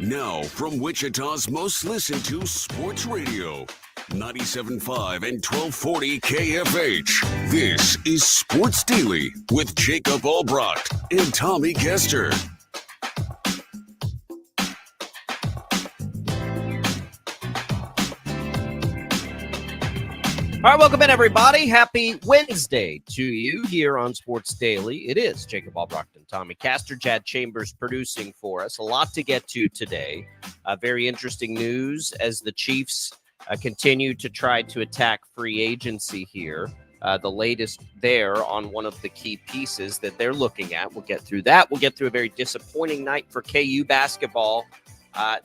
Now, from Wichita's most listened to sports radio, 97.5 and 1240 KFH. This is Sports Daily with Jacob Albracht and Tommy Castor. All right, welcome in, everybody. Happy Wednesday to you here on Sports Daily. It is Jacob Albracht and Tommy Castor. Chad Chambers producing for us. A lot to get to today. Very interesting news as the Chiefs continue to try to attack free agency here. The latest there on one of the key pieces that they're looking at. We'll get through that. We'll get through a very disappointing night for KU basketball.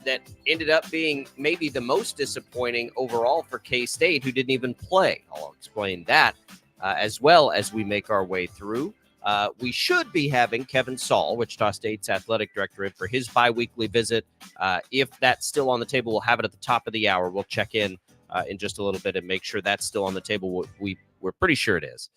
That ended up being maybe the most disappointing overall for K-State, who didn't even play. I'll explain that as well as we make our way through. We should be having Kevin Saul, Wichita State's athletic director, in for his bi-weekly visit. If that's still on the table, we'll have it at the top of the hour. We'll check in just a little bit and make sure that's still on the table. We're pretty sure it is.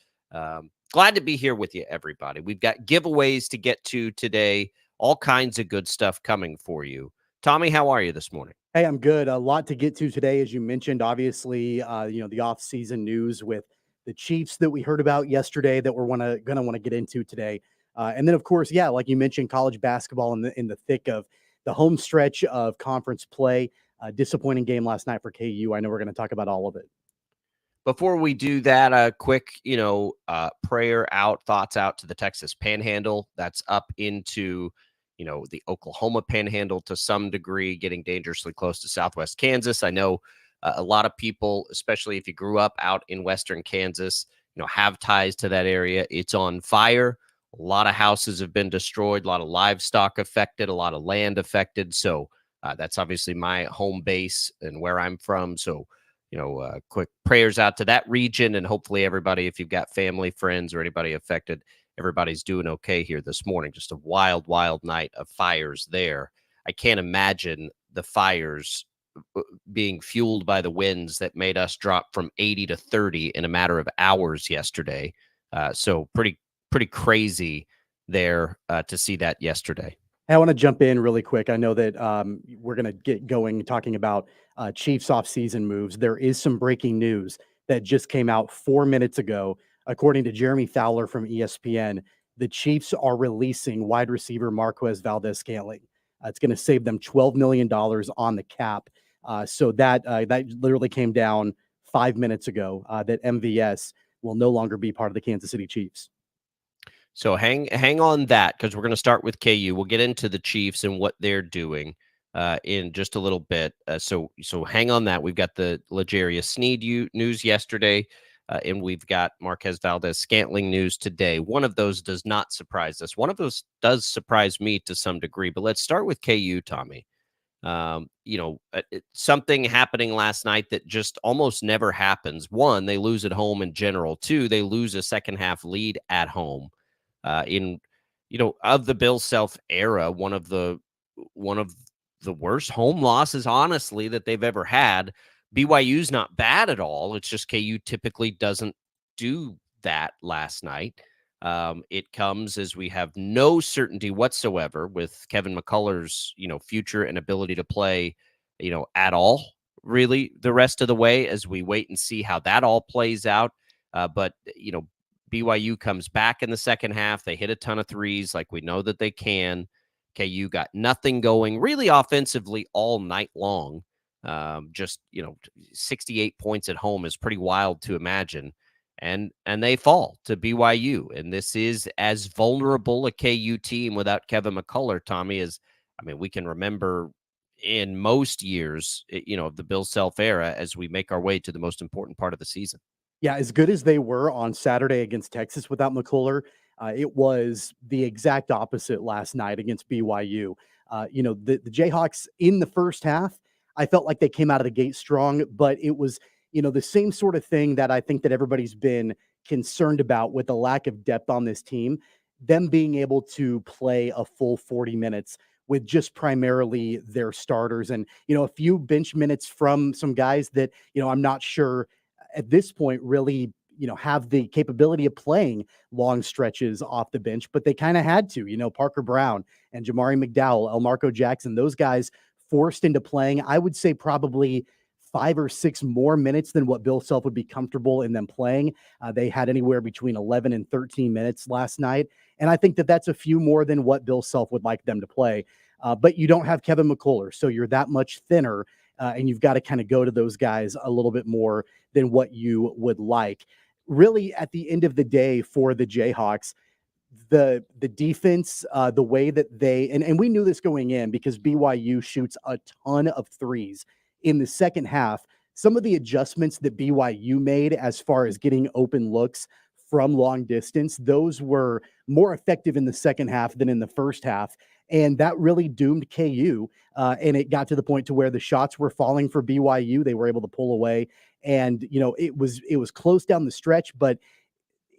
Glad to be here with you, everybody. We've got giveaways to get to today, all kinds of good stuff coming for you. Tommy, how are you this morning? Hey, I'm good. A lot to get to today, as you mentioned. Obviously, the off-season news with the Chiefs that we heard about yesterday that we're gonna want to get into today, and then of course, like you mentioned, college basketball in the thick of the home stretch of conference play. Disappointing game last night for KU. I know we're going to talk about all of it. Before we do that, a quick, thoughts out to the Texas Panhandle. That's up into the Oklahoma Panhandle to some degree, getting dangerously close to Southwest Kansas. I know a lot of people, especially if you grew up out in Western Kansas, have ties to that area. It's on fire. A lot of houses have been destroyed, a lot of livestock affected, a lot of land affected. So that's obviously my home base and where I'm from. So, quick prayers out to that region, and hopefully everybody, if you've got family, friends, or anybody affected, everybody's doing okay here this morning. Just a wild, wild night of fires there. I can't imagine the fires being fueled by the winds that made us drop from 80 to 30 in a matter of hours yesterday. So pretty crazy there to see that yesterday. Hey, I want to jump in really quick. I know that we're going to get going talking about Chiefs off-season moves. There is some breaking news that just came out 4 minutes ago. According to Jeremy Fowler from ESPN, the Chiefs are releasing wide receiver Marquez Valdez-Scantling. It's going to save them $12 million on the cap. So that literally came down 5 minutes ago, that MVS will no longer be part of the Kansas City Chiefs. So hang on that, because we're going to start with KU. We'll get into the Chiefs and what they're doing in just a little bit. So hang on that. We've got the L'Jarius Sneed news yesterday. And we've got Marquez Valdez-Scantling news today. One of those does not surprise us. One of those does surprise me to some degree. But let's start with KU, Tommy. Something happening last night that just almost never happens. One, they lose at home in general. Two, they lose a second half lead at home. Of the Bill Self era, one of the worst home losses, honestly, that they've ever had. BYU's not bad at all. It's just KU typically doesn't do that last night. It comes as we have no certainty whatsoever with Kevin McCullough's, future and ability to play, at all, really, the rest of the way, as we wait and see how that all plays out. But BYU comes back in the second half. They hit a ton of threes like we know that they can. KU got nothing going really offensively all night long. 68 points at home is pretty wild to imagine. and they fall to BYU. And this is as vulnerable a KU team without Kevin McCullough, Tommy, as we can remember in most years, of the Bill Self era as we make our way to the most important part of the season. Yeah, as good as they were on Saturday against Texas without McCullough, it was the exact opposite last night against BYU. The Jayhawks in the first half, I felt like they came out of the gate strong, but it was, the same sort of thing that I think that everybody's been concerned about with the lack of depth on this team, them being able to play a full 40 minutes with just primarily their starters and, a few bench minutes from some guys that, I'm not sure at this point really have the capability of playing long stretches off the bench, but they kind of had to. Parker Brown and Jamari McDowell, Elmarco Jackson, those guys forced into playing, I would say probably 5 or 6 more minutes than what Bill Self would be comfortable in them playing. They had anywhere between 11 and 13 minutes last night, and I think that that's a few more than what Bill Self would like them to play. But you don't have Kevin McCullough, so you're that much thinner, and you've got to kind of go to those guys a little bit more than what you would like. Really, at the end of the day, for the Jayhawks, the defense, the way that they and we knew this going in because BYU shoots a ton of threes in the second half. Some of the adjustments that BYU made as far as getting open looks from long distance, those were more effective in the second half than in the first half. And that really doomed KU. And it got to the point to where the shots were falling for BYU. They were able to pull away. And, it was close down the stretch. But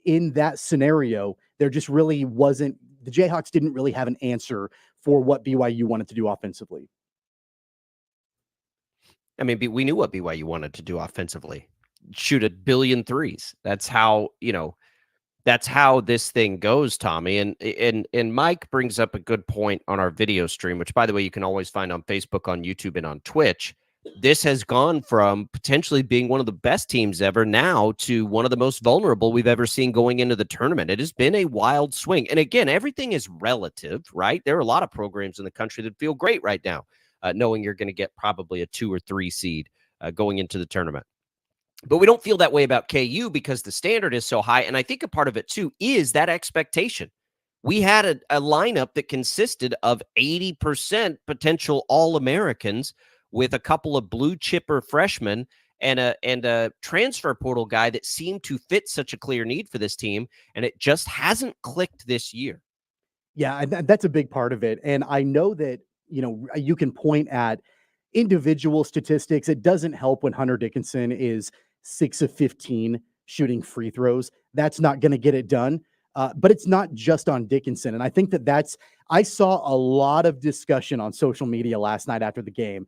in that scenario, there just really wasn't, the Jayhawks didn't really have an answer for what BYU wanted to do offensively. We knew what BYU wanted to do offensively. Shoot a billion threes. That's how this thing goes, Tommy. And Mike brings up a good point on our video stream, which, by the way, you can always find on Facebook, on YouTube, and on Twitch. This has gone from potentially being one of the best teams ever now to one of the most vulnerable we've ever seen going into the tournament. It has been a wild swing. And again, everything is relative, right? There are a lot of programs in the country that feel great right now, knowing you're going to get probably a 2 or 3 seed going into the tournament. But we don't feel that way about KU because the standard is so high. And I think a part of it, too, is that expectation. We had a lineup that consisted of 80% potential All-Americans with a couple of blue chipper freshmen and a transfer portal guy that seemed to fit such a clear need for this team. And it just hasn't clicked this year. Yeah, that's a big part of it. And I know that, you can point at individual statistics. It doesn't help when Hunter Dickinson is 6 of 15 shooting free throws. That's not going to get it done. But it's not just on Dickinson. And I think I saw a lot of discussion on social media last night after the game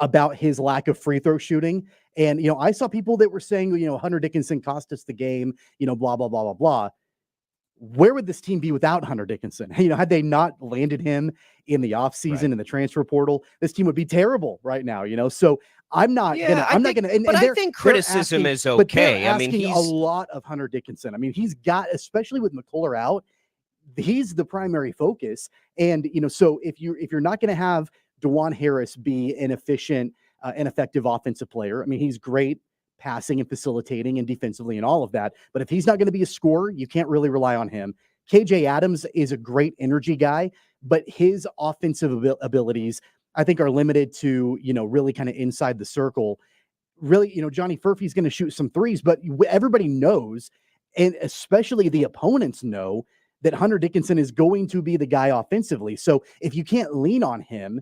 about his lack of free throw shooting. And, I saw people that were saying, Hunter Dickinson cost us the game, blah, blah, blah, blah, blah. Where would this team be without Hunter Dickinson? Had they not landed him in the offseason in the transfer portal, this team would be terrible right now, So I'm not gonna. I think criticism is okay. He's a lot of Hunter Dickinson. He's got, especially with McCullough out, he's the primary focus. And so if you're not going to have DeJuan Harris be an efficient, an effective offensive player, he's great passing and facilitating and defensively and all of that. But if he's not going to be a scorer, you can't really rely on him. KJ Adams is a great energy guy, but his offensive abilities, I think, are limited to, really kind of inside the circle. Really, Johnny Furphy's going to shoot some threes, but everybody knows, and especially the opponents know, that Hunter Dickinson is going to be the guy offensively. So if you can't lean on him,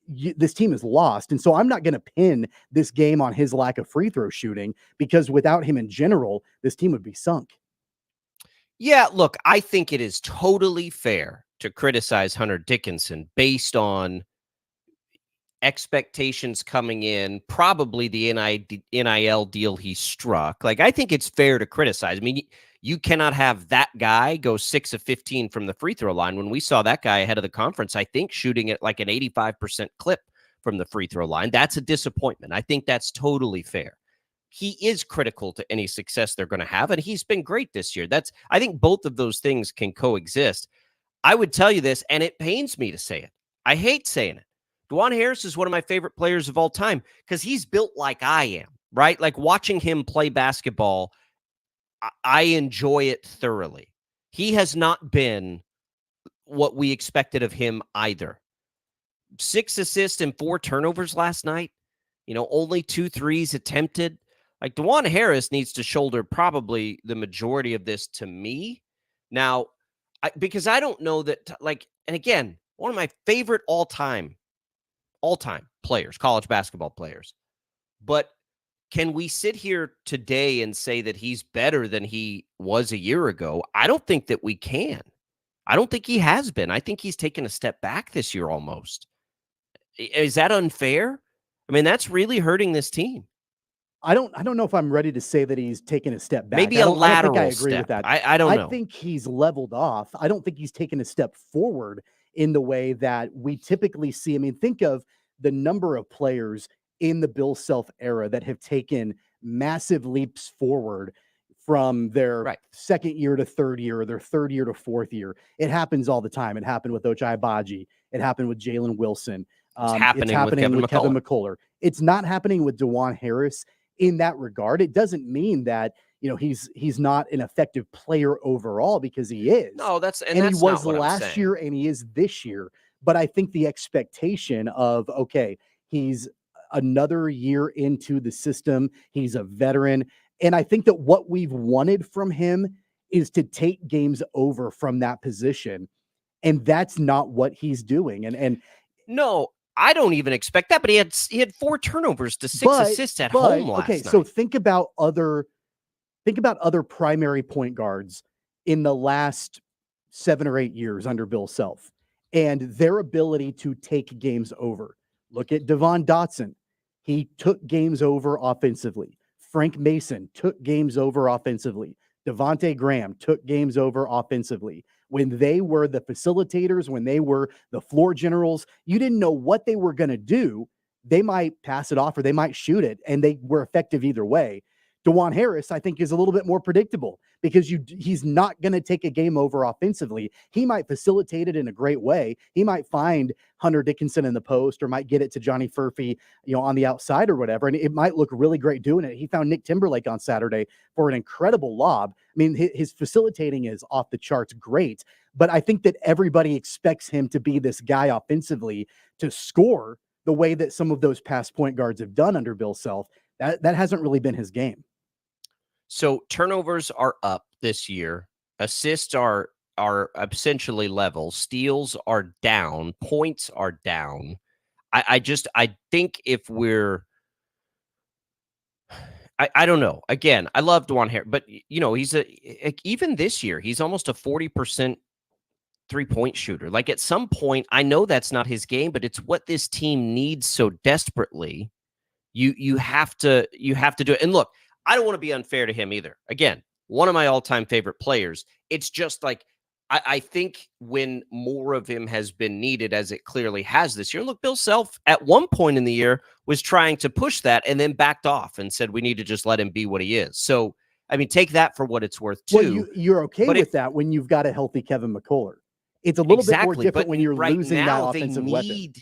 this team is lost. And so I'm not going to pin this game on his lack of free throw shooting, because without him in general, this team would be sunk. Yeah, look, I think it is totally fair to criticize Hunter Dickinson based on expectations coming in, probably the NIL deal he struck. I think it's fair to criticize. You cannot have that guy go 6 of 15 from the free throw line. When we saw that guy ahead of the conference, I think shooting at like an 85% clip from the free throw line, that's a disappointment. I think that's totally fair. He is critical to any success they're going to have, and he's been great this year. I think both of those things can coexist. I would tell you this, and it pains me to say it. I hate saying it. DeJuan Harris is one of my favorite players of all time because he's built like I am, right? Like watching him play basketball, I enjoy it thoroughly. He has not been what we expected of him either. 6 assists and 4 turnovers last night. Only 2 threes attempted. Like, DeJuan Harris needs to shoulder probably the majority of this to me. Now, because I don't know that, and again, one of my favorite all-time players, college basketball players. But can we sit here today and say that he's better than he was a year ago? I don't think that we can. I don't think he has been. I think he's taken a step back this year almost. Is that unfair? I mean, that's really hurting this team. I don't know if I'm ready to say that he's taken a step back. Maybe a lateral I don't think I agree step. with that. I don't know. I think he's leveled off. I don't think he's taken a step forward in the way that we typically see. I mean, think of the number of players in the Bill Self era that have taken massive leaps forward from their second year to third year, or their third year to fourth year. It happens all the time. It happened with Ochai Agbaji. It happened with Jalen Wilson. It's happening with Kevin McCullough. It's not happening with DeJuan Harris in that regard. It doesn't mean that he's not an effective player overall, because he is. No, that's he was last year and he is this year. But I think the expectation of, okay, he's another year into the system, he's a veteran, and I think that what we've wanted from him is to take games over from that position, and that's not what he's doing. And no, I don't even expect that, but he had 4 turnovers to 6 assists at home last night. So think about other primary point guards in the last 7 or 8 years under Bill Self and their ability to take games over. Look at Devon Dotson. He took games over offensively. Frank Mason took games over offensively. Devontae Graham took games over offensively. When they were the facilitators, when they were the floor generals, you didn't know what they were going to do. They might pass it off or they might shoot it, and they were effective either way. DeJuan Harris, I think, is a little bit more predictable because he's not going to take a game over offensively. He might facilitate it in a great way. He might find Hunter Dickinson in the post, or might get it to Johnny Furphy, on the outside or whatever, and it might look really great doing it. He found Nick Timberlake on Saturday for an incredible lob. I mean, his facilitating is off the charts great, but I think that everybody expects him to be this guy offensively to score the way that some of those past point guards have done under Bill Self. That hasn't really been his game. So turnovers are up this year. Assists are essentially level. Steals are down. Points are down. I think if we're, I don't know. Again, I love DeJuan Harris, but he's even this year, he's almost a 40% 3-point shooter. Like, at some point, I know that's not his game, but it's what this team needs so desperately. You have to do it. And look, I don't want to be unfair to him either. Again, one of my all-time favorite players. It's just like, I think when more of him has been needed, as it clearly has this year. Look, Bill Self at one point in the year was trying to push that and then backed off and said, we need to just let him be what he is. So, I mean, take that for what it's worth too. Well, you're okay with that when you've got a healthy Kevin McCullough. It's a little bit more different when you're losing that offensive weapon.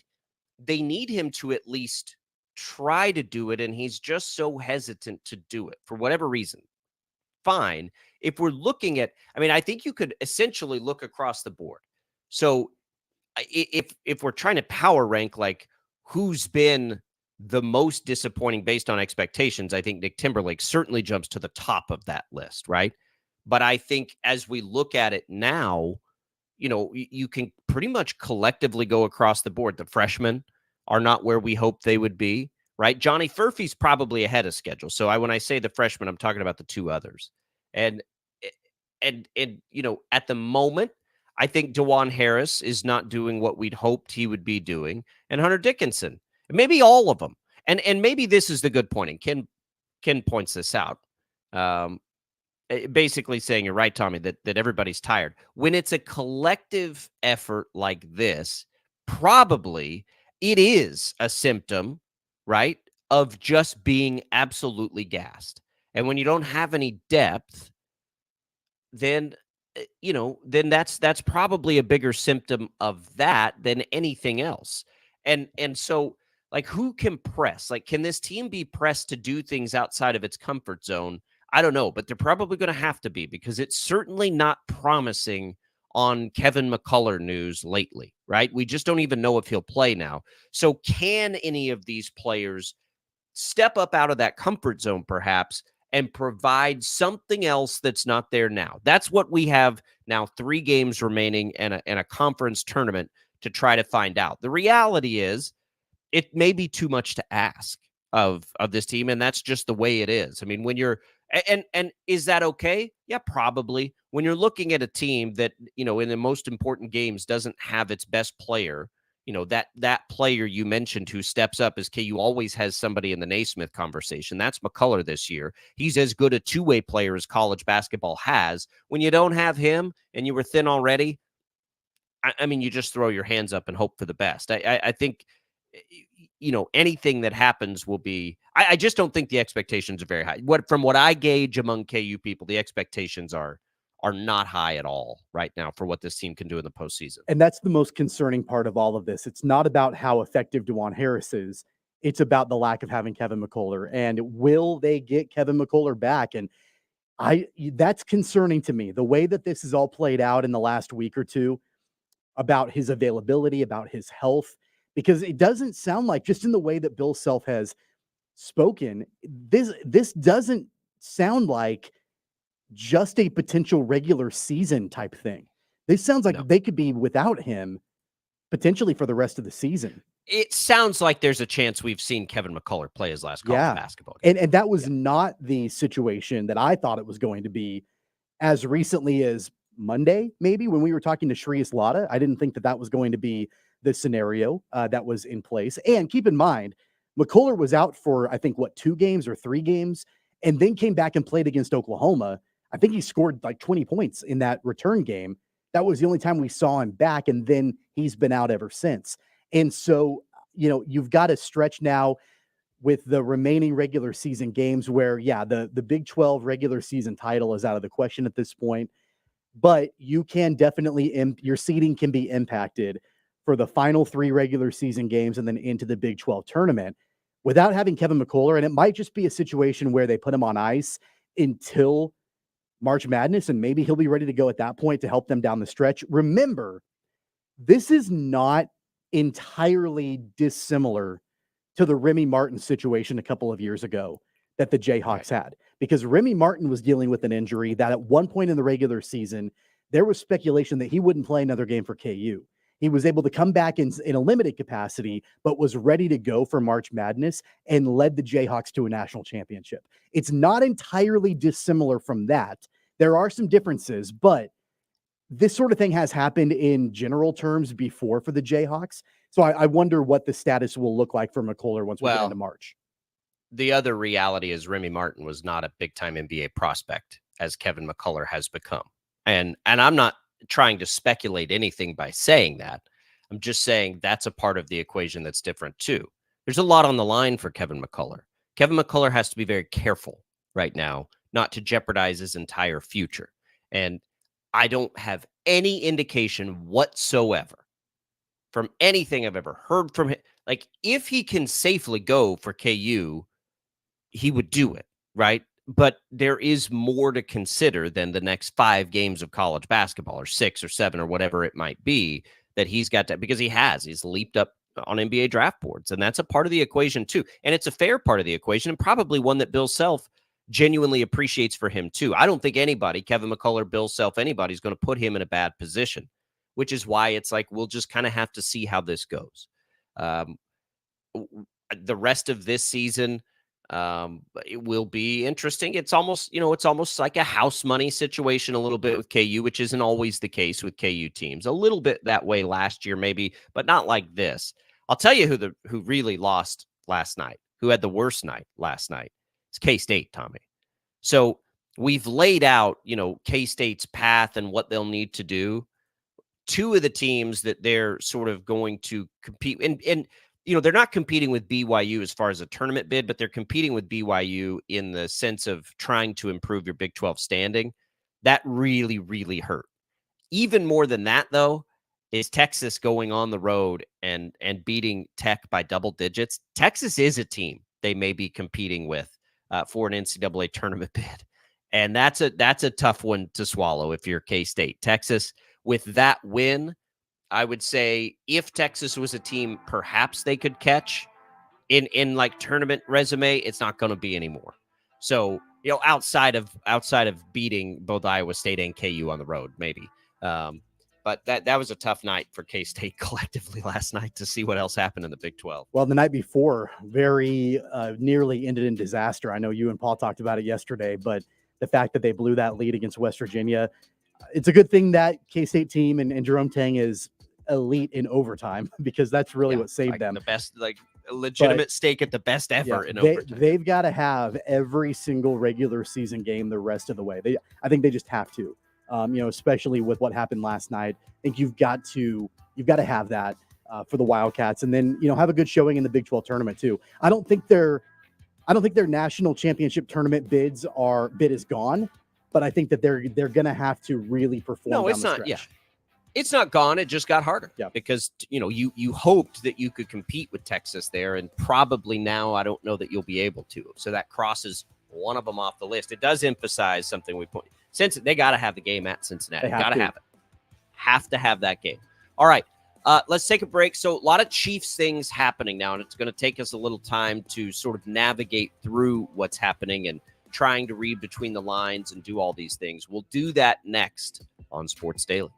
They need him to at least try to do it, and he's just so hesitant to do it for whatever reason. Fine. If we're looking at, I think you could essentially look across the board. So if we're trying to power rank, like, who's been the most disappointing based on expectations, I think Nick Timberlake certainly jumps to the top of that list, right? But I think as we look at it now, you can pretty much collectively go across the board. The freshmen are not where we hoped they would be, right? Johnny Furphy's probably ahead of schedule. So when I say the freshmen, I'm talking about the 2 others. And at the moment, I think DeJuan Harris is not doing what we'd hoped he would be doing. And Hunter Dickinson, maybe all of them. And maybe this is the good point. And Ken points this out. Basically saying, you're right, Tommy, that everybody's tired. When it's a collective effort like this, probably it is a symptom, right, of just being absolutely gassed. And when you don't have any depth, then that's probably a bigger symptom of that than anything else. And so, like, who can press? Like, can this team be pressed to do things outside of its comfort zone? I don't know, but they're probably going to have to be because it's certainly not promising on Kevin McCullough news lately, right? We just don't even know if he'll play now. So can any of these players step up out of that comfort zone perhaps and provide something else that's not there now? That's what we have now, 3 games remaining and a conference tournament to try to find out. The reality is it may be too much to ask of this team, and that's just the way it is. I mean, when you're and is that okay? Yeah, probably. When you're looking at a team that, in the most important games doesn't have its best player, that player you mentioned who steps up as KU always has somebody in the Naismith conversation. That's McCullough this year. He's as good a two-way player as college basketball has. When you don't have him and you were thin already, I mean, you just throw your hands up and hope for the best. I think, anything that happens will be. I just don't think the expectations are very high. From what I gauge among KU people, the expectations are not high at all right now for what this team can do in the postseason. And that's the most concerning part of all of this. It's not about how effective DeJuan Harris is. It's about the lack of having Kevin McCullough. And will they get Kevin McCullough back? And that's concerning to me. The way that this is all played out in the last week or two about his availability, about his health, because it doesn't sound like, just in the way that Bill Self has spoken, this doesn't sound like just a potential regular season type thing. This sounds like they could be without him potentially for the rest of the season. It sounds like there's a chance we've seen Kevin McCullough play his last college basketball game. And that was not the situation that I thought it was going to be as recently as Monday, maybe, when we were talking to Shrees Latta. I didn't think that was going to be the scenario that was in place. And keep in mind, McCullough was out for, I think, 2 games or 3 games, and then came back and played against Oklahoma. I think he scored like 20 points in that return game. That was the only time we saw him back, and then he's been out ever since. And so, you've got a stretch now with the remaining regular season games where, the Big 12 regular season title is out of the question at this point. But you can definitely, your seeding can be impacted for the final 3 regular season games and then into the Big 12 tournament without having Kevin McCullough. And it might just be a situation where they put him on ice until March Madness, and maybe he'll be ready to go at that point to help them down the stretch. Remember, this is not entirely dissimilar to the Remy Martin situation a couple of years ago that the Jayhawks had, because Remy Martin was dealing with an injury that at one point in the regular season, there was speculation that he wouldn't play another game for KU. He was able to come back in a limited capacity, but was ready to go for March Madness and led the Jayhawks to a national championship. It's not entirely dissimilar from that. There are some differences, but this sort of thing has happened in general terms before for the Jayhawks. So I wonder what the status will look like for McCullough once we get into March. The other reality is Remy Martin was not a big-time NBA prospect, as Kevin McCullough has become. And I'm not trying to speculate anything by saying that. I'm just saying that's a part of the equation that's different too. There's a lot on the line for Kevin McCullough. Kevin McCullough has to be very careful right now not to jeopardize his entire future. And I don't have any indication whatsoever from anything I've ever heard from him. Like, if he can safely go for KU, he would do it, right? But there is more to consider than the next 5 games of college basketball, or 6 or 7 or whatever it might be, that he's got to, because he's leaped up on NBA draft boards. And that's a part of the equation too. And it's a fair part of the equation, and probably one that Bill Self genuinely appreciates for him too. I don't think anybody, Kevin McCullough, Bill Self, anybody's going to put him in a bad position, which is why it's like, we'll just kind of have to see how this goes. The rest of this season, it will be interesting. It's almost like a house money situation a little bit with KU, which isn't always the case with KU teams. A little bit that way last year, maybe, but not like this. I'll tell you who really lost last night, who had the worst night last night. It's K-State, Tommy. So we've laid out, K-State's path and what they'll need to do. 2 of the teams that they're sort of going to compete, and they're not competing with BYU as far as a tournament bid, but they're competing with BYU in the sense of trying to improve your Big 12 standing. That really, really hurt. Even more than that, though, is Texas going on the road and beating Tech by double digits. Texas is a team they may be competing with for an NCAA tournament bid. And that's a tough one to swallow if you're K-State. Texas, with that win, I would say if Texas was a team perhaps they could catch in like tournament resume, it's not going to be anymore. So, outside of beating both Iowa State and KU on the road, maybe. But that was a tough night for K-State collectively last night to see what else happened in the Big 12. Well, the night before, very nearly ended in disaster. I know you and Paul talked about it yesterday, but the fact that they blew that lead against West Virginia, it's a good thing that K-State team and Jerome Tang is elite in overtime, because that's really what saved them. The best, a legitimate stake at the best ever in overtime. They've got to have every single regular season game the rest of the way. I think they just have to, especially with what happened last night. I think you've got to have that for the Wildcats, and then have a good showing in the Big 12 tournament too. I don't think their national championship tournament bid is gone, but I think that they're going to have to really perform. No, it's not. Yeah, it's not gone. It just got harder. Yeah, because you hoped that you could compete with Texas there, and probably now I don't know that you'll be able to. So that crosses one of them off the list. It does emphasize something we point. Since they got to have the game at Cincinnati, got to have it. Have to have that game. All right. Let's take a break. So a lot of Chiefs things happening now, and it's going to take us a little time to sort of navigate through what's happening and trying to read between the lines and do all these things. We'll do that next on Sports Daily.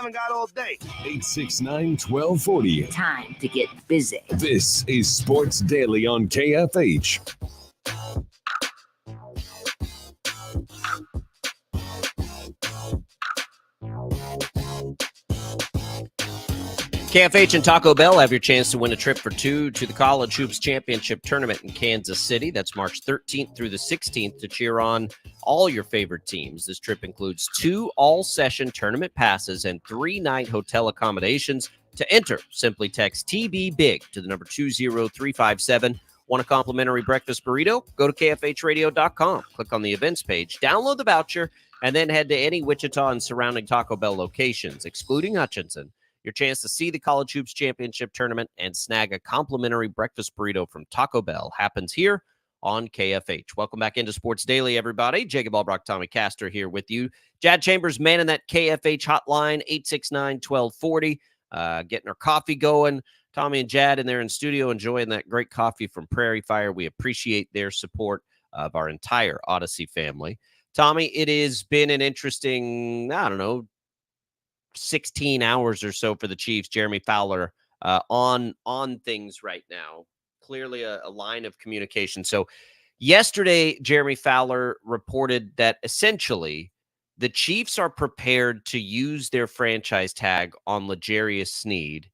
haven't got all day. 869-1240. Time to get busy. This is Sports Daily on KFH. KFH and Taco Bell have your chance to win a trip for two to the College Hoops Championship Tournament in Kansas City. That's March 13th through the 16th to cheer on all your favorite teams. This trip includes 2 all-session tournament passes and 3-night hotel accommodations. To enter, simply text TB-BIG to the number 20357. Want a complimentary breakfast burrito? Go to KFHradio.com. Click on the events page, download the voucher, and then head to any Wichita and surrounding Taco Bell locations, excluding Hutchinson. Your chance to see the College Hoops Championship Tournament and snag a complimentary breakfast burrito from Taco Bell happens here on KFH. Welcome back into Sports Daily, everybody. Jacob Albracht, Tommy Castor here with you. Jad Chambers manning that KFH hotline, 869-1240, getting our coffee going. Tommy and Jad in there in studio enjoying that great coffee from Prairie Fire. We appreciate their support of our entire Odyssey family. Tommy, it has been an interesting, 16 hours or so for the Chiefs. Jeremy Fowler on things right now. Clearly a line of communication. So yesterday, Jeremy Fowler reported that essentially the Chiefs are prepared to use their franchise tag on L'Jarius Sneed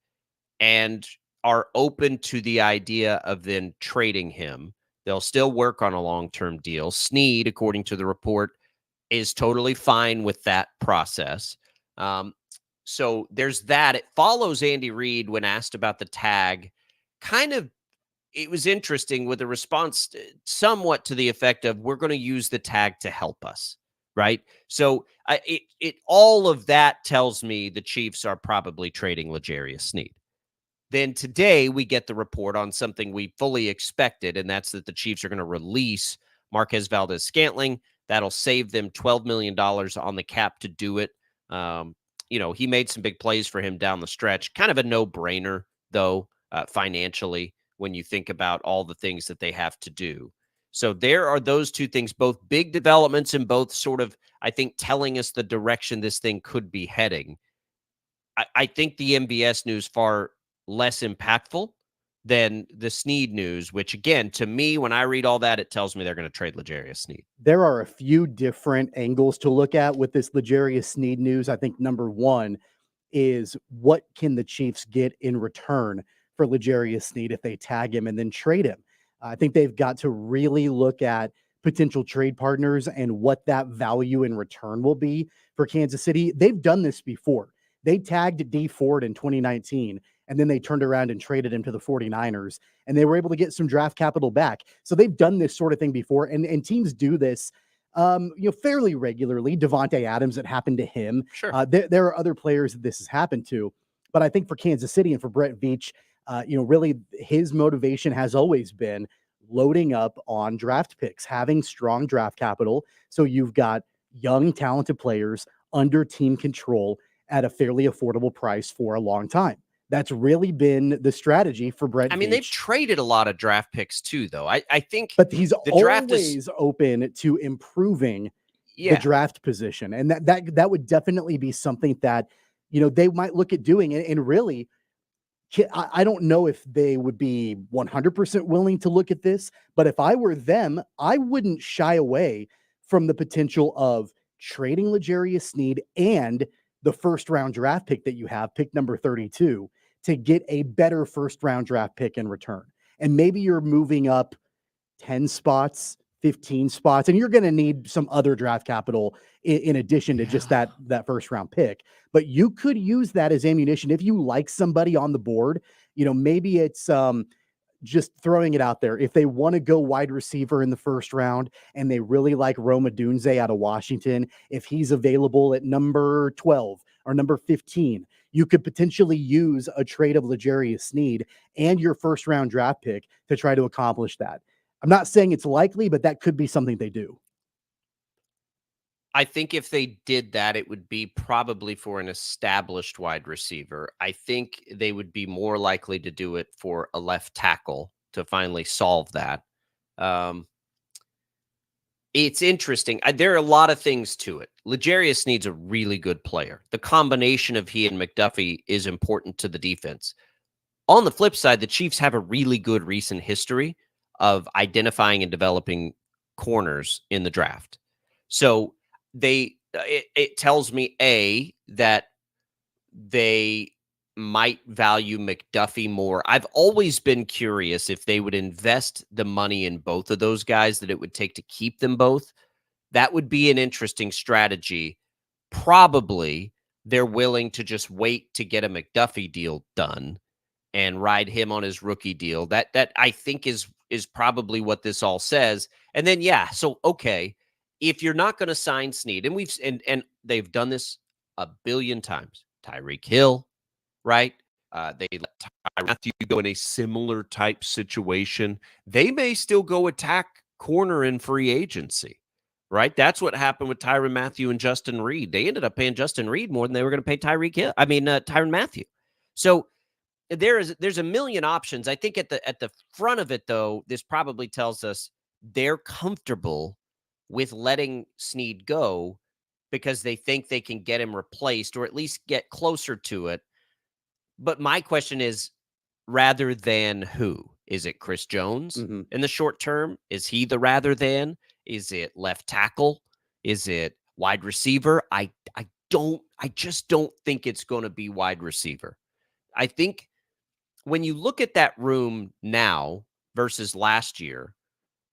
and are open to the idea of then trading him. They'll still work on a long-term deal. Sneed, according to the report, is totally fine with that process. So there's that. It follows Andy Reid when asked about the tag. It was interesting with a response somewhat to the effect of, we're going to use the tag to help us, right? So all of that tells me the Chiefs are probably trading L'Jarius Sneed. Then today we get the report on something we fully expected, and that's that the Chiefs are going to release Marquez Valdes-Scantling. That'll save them $12 million on the cap to do it. He made some big plays for him down the stretch. Kind of a no-brainer, though, financially, when you think about all the things that they have to do. So there are those two things, both big developments and both sort of, I think, telling us the direction this thing could be heading. I think the MVS news far less impactful than the Sneed news, which, again, to me, when I read all that, it tells me they're going to trade L'Jarius Sneed. There are a few different angles to look at with this L'Jarius Sneed news. I think number one is, what can the Chiefs get in return for L'Jarius Sneed if they tag him and then trade him? I think they've got to really look at potential trade partners and what that value in return will be for Kansas City. They've done this before. They tagged Dee Ford in 2019, and then they turned around and traded him to the 49ers, and they were able to get some draft capital back. So they've done this sort of thing before, and teams do this fairly regularly. Devontae Adams, it happened to him. Sure. There are other players that this has happened to, but I think for Kansas City and for Brett Veach, really his motivation has always been loading up on draft picks, having strong draft capital. So you've got young, talented players under team control at a fairly affordable price for a long time. That's really been the strategy for Brett Veach. They've traded a lot of draft picks too, though. I think, but he's always open to improving the draft position, and that would definitely be something that they might look at doing. And really, I don't know if they would be 100% willing to look at this, but if I were them, I wouldn't shy away from the potential of trading L'Jarius Sneed and the first round draft pick that you have, pick number 32, to get a better first round draft pick in return. And maybe you're moving up 10 spots, 15 spots, and you're going to need some other draft capital in addition to just that first round pick. But you could use that as ammunition if you like somebody on the board. Maybe it's just throwing it out there. If they want to go wide receiver in the first round and they really like Roma Dunze out of Washington, if he's available at number 12 or number 15, you could potentially use a trade of L'Jarius Sneed and your first round draft pick to try to accomplish that. I'm not saying it's likely, but that could be something they do. I think if they did that, it would be probably for an established wide receiver. I think they would be more likely to do it for a left tackle to finally solve that. It's interesting. There are a lot of things to it. L'Jarius Sneed's a really good player. The combination of he and McDuffie is important to the defense. On the flip side, the Chiefs have a really good recent history of identifying and developing corners in the draft. So it tells me that they might value McDuffie more. I've always been curious if they would invest the money in both of those guys that it would take to keep them both. That would be an interesting strategy. Probably they're willing to just wait to get a McDuffie deal done and ride him on his rookie deal. That I think is probably what this all says. And then so okay, if you're not going to sign Sneed, and and they've done this a billion times. Tyreek Hill, right? They let Tyrann Mathieu go in a similar type situation. They may still go attack corner in free agency, right? That's what happened with Tyrann Mathieu and Justin Reed. They ended up paying Justin Reed more than they were going to pay Tyrann Mathieu. So there's a million options. I think at the front of it, though, this probably tells us they're comfortable with letting Sneed go because they think they can get him replaced or at least get closer to it. But my question is, rather than who? Is it Chris Jones in the short term? Is he the rather than? Is it left tackle? Is it wide receiver? I just don't think it's going to be wide receiver. I think when you look at that room now versus last year,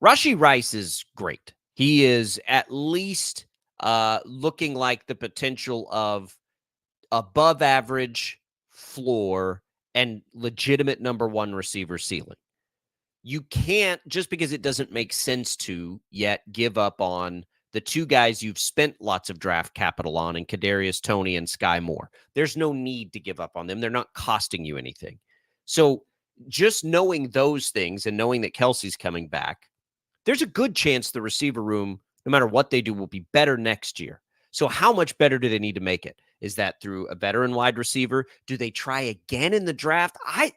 Rashee Rice is great. He is at least looking like the potential of above average floor and legitimate number one receiver ceiling. You can't, just because it doesn't make sense to yet, give up on the two guys you've spent lots of draft capital on in Kadarius Toney and Sky Moore. There's no need to give up on them. They're not costing you anything. So just knowing those things and knowing that Kelsey's coming back, there's a good chance the receiver room, no matter what they do, will be better next year. So how much better do they need to make it? Is that through a veteran wide receiver? Do they try again in the draft? I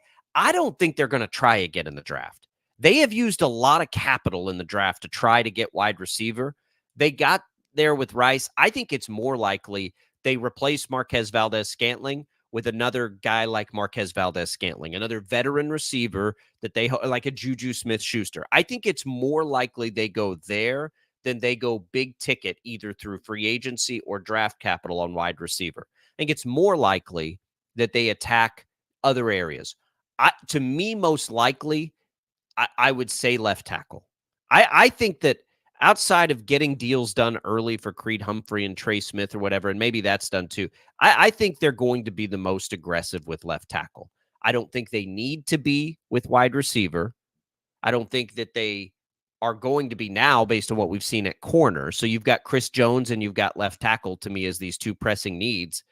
don't think they're going to try again in the draft. They have used a lot of capital in the draft to try to get wide receiver. They got there with Rice. I think it's more likely they replace Marquez Valdez-Scantling with another guy like Marquez Valdez-Scantling, another veteran receiver that they like a Juju Smith-Schuster. I think it's more likely they go there than they go big ticket either through free agency or draft capital on wide receiver. I think it's more likely that they attack other areas. To me, most likely, I would say left tackle. I think that outside of getting deals done early for Creed Humphrey and Trey Smith or whatever, and maybe that's done too, I think they're going to be the most aggressive with left tackle. I don't think they need to be with wide receiver. I don't think that they are going to be now based on what we've seen at corner. So you've got Chris Jones and you've got left tackle to me as these two pressing needs.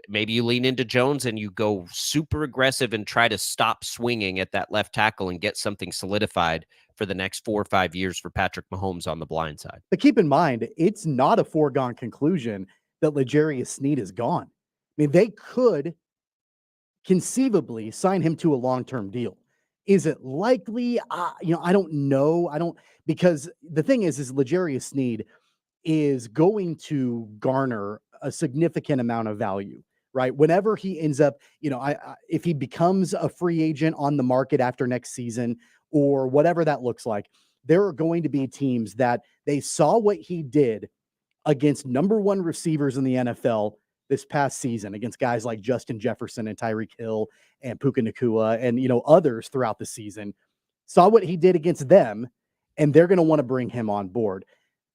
Maybe you lean into Jones and you go super aggressive and try to stop swinging at that left tackle and get something solidified for the next 4 or 5 years for Patrick Mahomes on the blind side. But keep in mind, it's not a foregone conclusion that L'Jarius Sneed is gone. I mean, they could conceivably sign him to a long-term deal. Is it likely? I don't know. Because the thing is L'Jarius Sneed is going to garner a significant amount of value, right? Whenever he ends up, if he becomes a free agent on the market after next season or whatever that looks like, there are going to be teams that they saw what he did against number one receivers in the NFL this past season against guys like Justin Jefferson and Tyreek Hill and Puka Nacua and, others throughout the season, saw what he did against them, and they're going to want to bring him on board.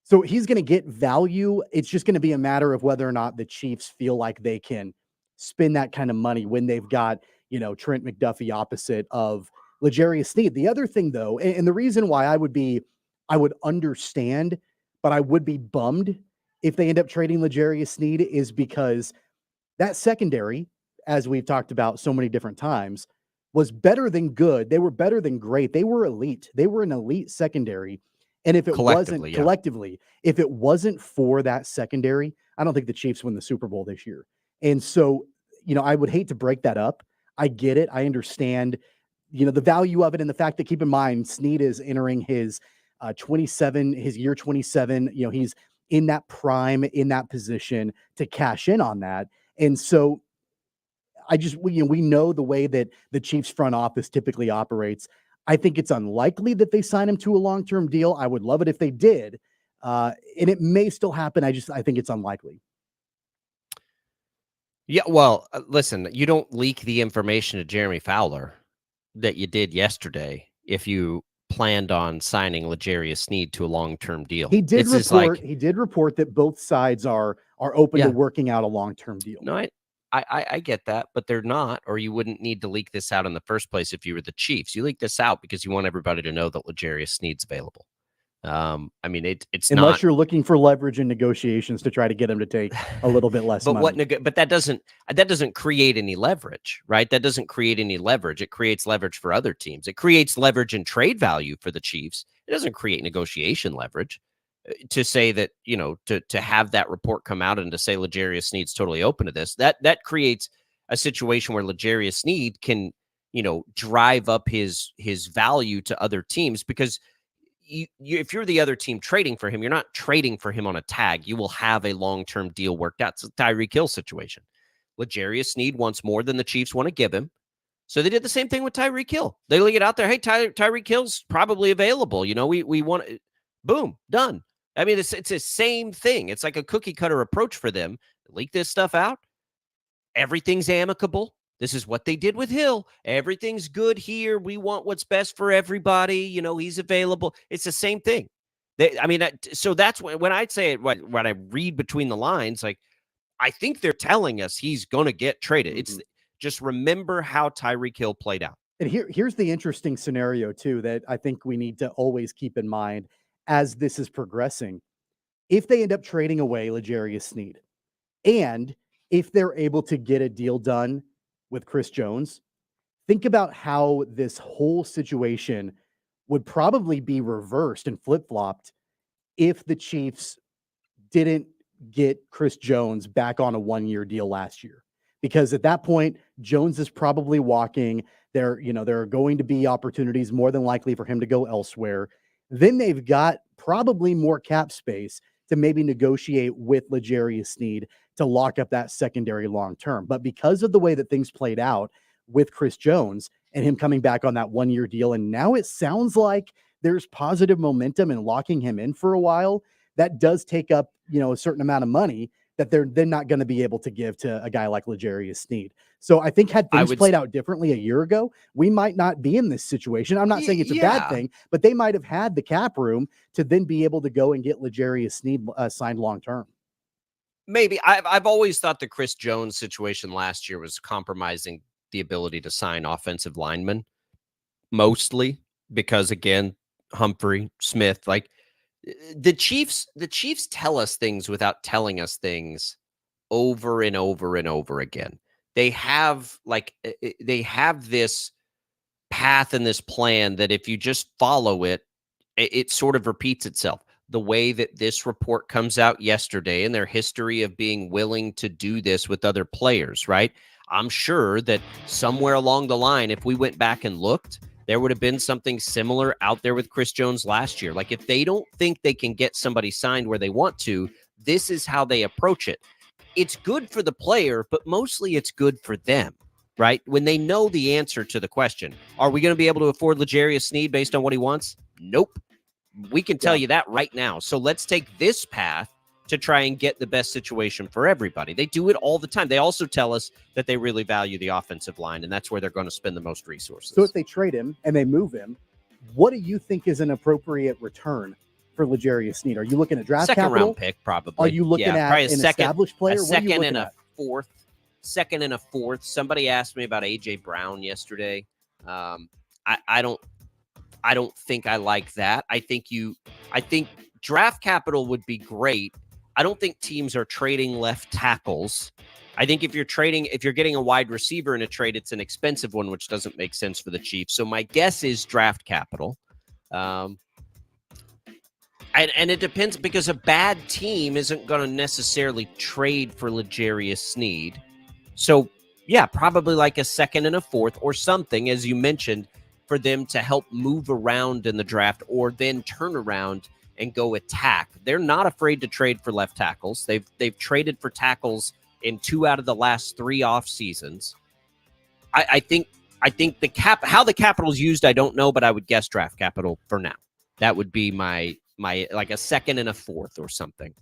So he's going to get value. It's just going to be a matter of whether or not the Chiefs feel like they can spend that kind of money when they've got, Trent McDuffie opposite of L'Jarius Sneed. The other thing, though, and the reason why I would understand, but I would be bummed if they end up trading L'Jarius Sneed is because that secondary, as we've talked about so many different times, was better than good. They were better than great. They were elite. They were an elite secondary. And if it collectively, if it wasn't for that secondary, I don't think the Chiefs win the Super Bowl this year. And so, I would hate to break that up. I get it. I understand, the value of it and the fact that, keep in mind, Sneed is entering his 27, his year 27, he's in that prime, in that position to cash in on that. And so we know the way that the Chiefs front office typically operates. I think it's unlikely that they sign him to a long-term deal. I would love it if they did. And it may still happen. I think it's unlikely. Yeah, well, listen, you don't leak the information to Jeremy Fowler that you did yesterday if you planned on signing L'Jarius Sneed to a long-term deal. He did report that both sides are open to working out a long-term deal. No, I get that, but they're not, or you wouldn't need to leak this out in the first place if you were the Chiefs. You leak this out because you want everybody to know that L'Jarius Sneed's available. I mean, it's unless not, you're looking for leverage in negotiations to try to get him to take a little bit less money. But that doesn't create any leverage, right? That doesn't create any leverage. It creates leverage for other teams. It creates leverage and trade value for the Chiefs. It doesn't create negotiation leverage. To say that, to have that report come out and to say L'Jarius Sneed's totally open to this, that creates a situation where L'Jarius Sneed can, drive up his value to other teams, because if you're the other team trading for him, you're not trading for him on a tag. You will have a long-term deal worked out. It's a Tyreek Hill situation. L'Jarius Sneed wants more than the Chiefs want to give him. So they did the same thing with Tyreek Hill. They laid it out there. Hey, Tyreek Hill's probably available. We want it. Boom, done. I mean, it's the same thing. It's like a cookie cutter approach for them. Leak this stuff out. Everything's amicable. This is what they did with Hill. Everything's good here. We want what's best for everybody. He's available. It's the same thing. So that's when I'd say it, when I read between the lines, like, I think they're telling us he's going to get traded. Mm-hmm. It's just remember how Tyreek Hill played out. And here's the interesting scenario too, that I think we need to always keep in mind as this is progressing. If they end up trading away L'Jarius Sneed, and if they're able to get a deal done with Chris Jones, think about how this whole situation would probably be reversed and flip-flopped if the Chiefs didn't get Chris Jones back on a 1-year deal last year. Because at that point, Jones is probably walking. There are going to be opportunities more than likely for him to go elsewhere. Then they've got probably more cap space to maybe negotiate with L'Jarius Sneed to lock up that secondary long term. But because of the way that things played out with Chris Jones and him coming back on that 1-year deal, and now it sounds like there's positive momentum in locking him in for a while, that does take up, a certain amount of money that they're not going to be able to give to a guy like L'Jarius Sneed. So I think had things played out differently a year ago, we might not be in this situation. I'm not saying it's a bad thing, but they might have had the cap room to then be able to go and get L'Jarius Sneed signed long-term. Maybe. I've always thought the Chris Jones situation last year was compromising the ability to sign offensive linemen, mostly because, again, Humphrey, Smith, like the Chiefs tell us things without telling us things over and over and over again. They have this path and this plan that if you just follow it, it sort of repeats itself. The way that this report comes out yesterday and their history of being willing to do this with other players, right? I'm sure that somewhere along the line, if we went back and looked, there would have been something similar out there with Chris Jones last year. Like, if they don't think they can get somebody signed where they want to, this is how they approach it. It's good for the player, but mostly it's good for them, right? When they know the answer to the question, are we going to be able to afford L'Jarius Sneed based on what he wants? Nope. We can tell you that right now. So let's take this path to try and get the best situation for everybody. They do it all the time. They also tell us that they really value the offensive line, and that's where they're going to spend the most resources. So if they trade him and they move him, what do you think is an appropriate return for L'Jarius Sneed? Are you looking at draft second capital? Round pick, probably. Are you looking at an established player? A second and a fourth. Second and a fourth. Somebody asked me about AJ Brown yesterday. I don't think I like that. I think draft capital would be great. I don't think teams are trading left tackles. I think if you're getting a wide receiver in a trade, it's an expensive one, which doesn't make sense for the Chiefs. So my guess is draft capital. And it depends, because a bad team isn't going to necessarily trade for L'Jarius Sneed. So yeah, probably like a second and a fourth or something, as you mentioned, for them to help move around in the draft or then turn around and go attack. They're not afraid to trade for left tackles. They've traded for tackles in 2 out of the last 3 off seasons. I think how the capital's used, I don't know, but I would guess draft capital for now. That would be my like a second and a fourth or something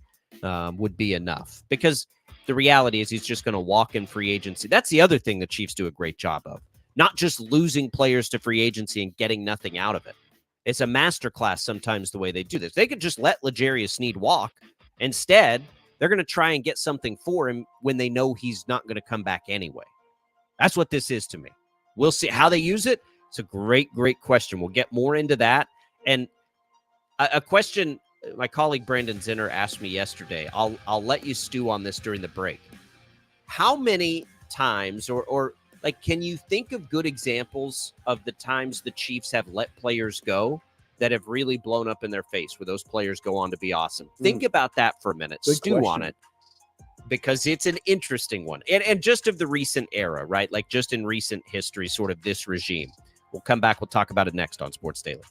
would be enough, because the reality is he's just going to walk in free agency. That's the other thing the Chiefs do a great job of. Not just losing players to free agency and getting nothing out of it. It's a masterclass sometimes the way they do this. They could just let L'Jarius Sneed walk. Instead, they're going to try and get something for him when they know he's not going to come back anyway. That's what this is to me. We'll see how they use it. It's a great, great question. We'll get more into that. And a question my colleague Brandon Zinner asked me yesterday. I'll let you stew on this during the break. How many times or like, can you think of good examples of the times the Chiefs have let players go that have really blown up in their face, where those players go on to be awesome? Think about that for a minute. Good Stew question. on it, because it's an interesting one. And just of the recent era, right? Like just in recent history, sort of this regime. We'll come back. We'll talk about it next on Sports Daily.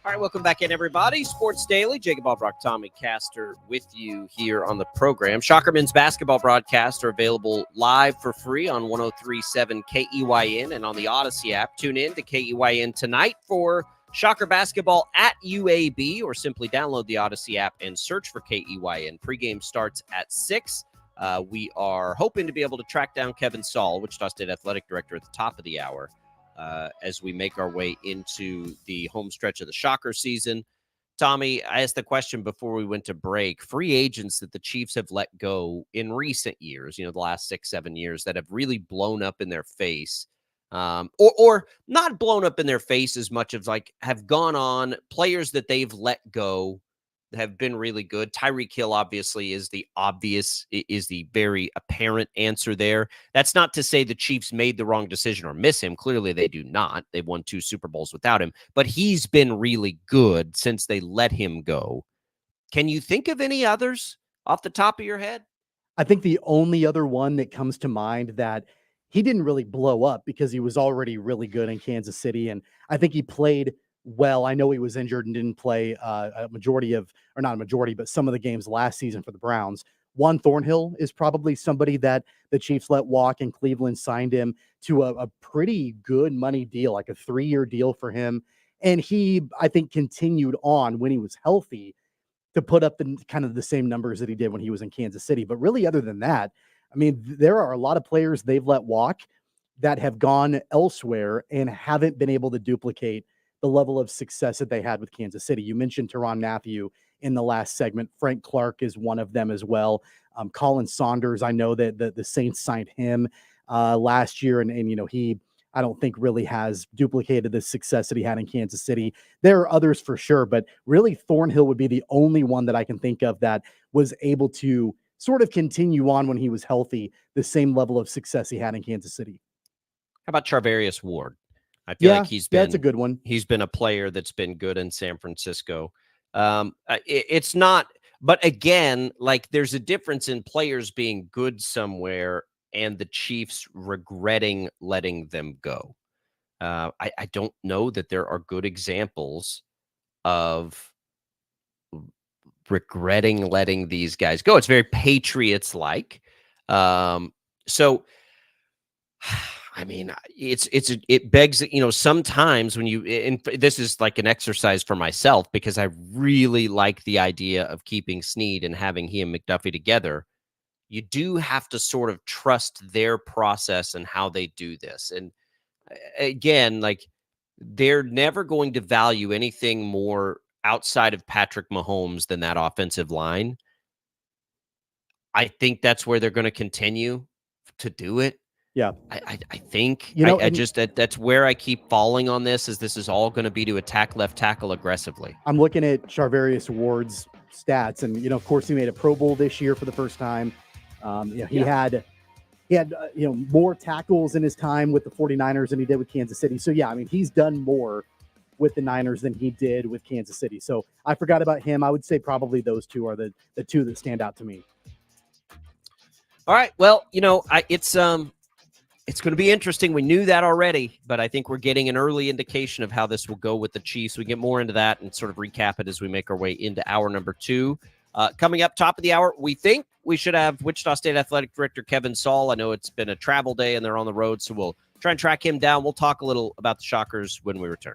All right, welcome back in, everybody. Sports Daily, Jacob Albracht, Tommy Castor with you here on the program. Shocker men's basketball broadcasts are available live for free on 103.7 KEYN and on the Odyssey app. Tune in to KEYN tonight for Shocker basketball at UAB, or simply download the Odyssey app and search for KEYN. Pregame starts at 6. We are hoping to be able to track down Kevin Saul, Wichita State Athletic Director, at the top of the hour. As we make our way into the home stretch of the Shocker season. Tommy, I asked the question before we went to break. Free agents that the Chiefs have let go in recent years, the last 6-7 years, that have really blown up in their face, or not blown up in their face as much as have gone on, players that they've let go have been really good. Tyreek Hill obviously is the very apparent answer there. That's not to say the Chiefs made the wrong decision or miss him. Clearly they do not. They've won 2 Super Bowls without him, but he's been really good since they let him go. Can you think of any others off the top of your head? I think the only other one that comes to mind that he didn't really blow up because he was already really good in Kansas City. And I think he played well. I know he was injured and didn't play a majority of, or not a majority, but some of the games last season for the Browns. Juan Thornhill is probably somebody that the Chiefs let walk, and Cleveland signed him to a pretty good money deal, like a 3-year deal for him. And he, I think, continued on when he was healthy to put up the kind of the same numbers that he did when he was in Kansas City. But really, other than that, I mean, there are a lot of players they've let walk that have gone elsewhere and haven't been able to duplicate the level of success that they had with Kansas City. You mentioned Tyrann Mathieu in the last segment. Frank Clark is one of them as well. Colin Saunders, I know that the Saints signed him last year, and he, I don't think, really has duplicated the success that he had in Kansas City. There are others for sure, but really Thornhill would be the only one that I can think of that was able to sort of continue on when he was healthy, the same level of success he had in Kansas City. How about Charvarius Ward? I feel like that's a good one. He's been a player that's been good in San Francisco. It's not, but again, there's a difference in players being good somewhere and the Chiefs regretting letting them go. I don't know that there are good examples of regretting letting these guys go. It's very Patriots-like. So I mean, it begs, sometimes when and this is like an exercise for myself, because I really like the idea of keeping Snead and having he and McDuffie together. You do have to sort of trust their process and how they do this. And again, they're never going to value anything more outside of Patrick Mahomes than that offensive line. I think that's where they're going to continue to do it. Yeah, I think that's where I keep falling on this. This is all going to be to attack left tackle aggressively. I'm looking at Charvarius Ward's stats, and of course, he made a Pro Bowl this year for the first time. He had more tackles in his time with the 49ers than he did with Kansas City. So yeah, I mean, he's done more with the Niners than he did with Kansas City. So I forgot about him. I would say probably those two are the two that stand out to me. All right. Well, it's going to be interesting. We knew that already, but I think we're getting an early indication of how this will go with the Chiefs. We get more into that and sort of recap it as we make our way into hour number 2. Coming up top of the hour, we think we should have Wichita State Athletic Director Kevin Saul. I know it's been a travel day and they're on the road, so we'll try and track him down. We'll talk a little about the Shockers when we return.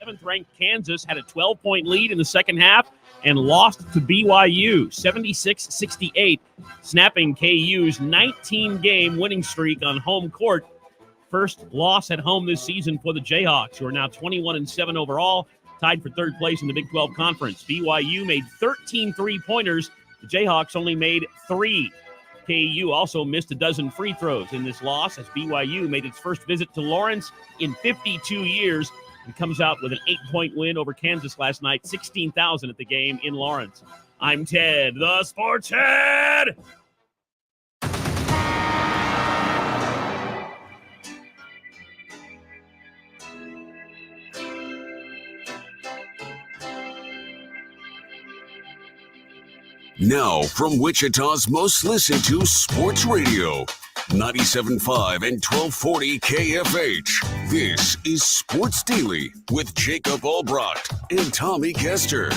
Seventh-ranked Kansas had a 12-point lead in the second half and lost to BYU 76-68, snapping KU's 19-game winning streak on home court. First loss at home this season for the Jayhawks, who are now 21-7 overall, tied for third place in the Big 12 Conference. BYU made 13 three-pointers. The Jayhawks only made 3. KU also missed a dozen free throws in this loss as BYU made its first visit to Lawrence in 52 years and comes out with an 8-point win over Kansas last night, 16,000 at the game in Lawrence. I'm Ted, the Sports Head. Now, from Wichita's most listened to sports radio, 97.5 and 1240 KFH. This is Sports Daily with Jacob Albracht and Tommy Castor.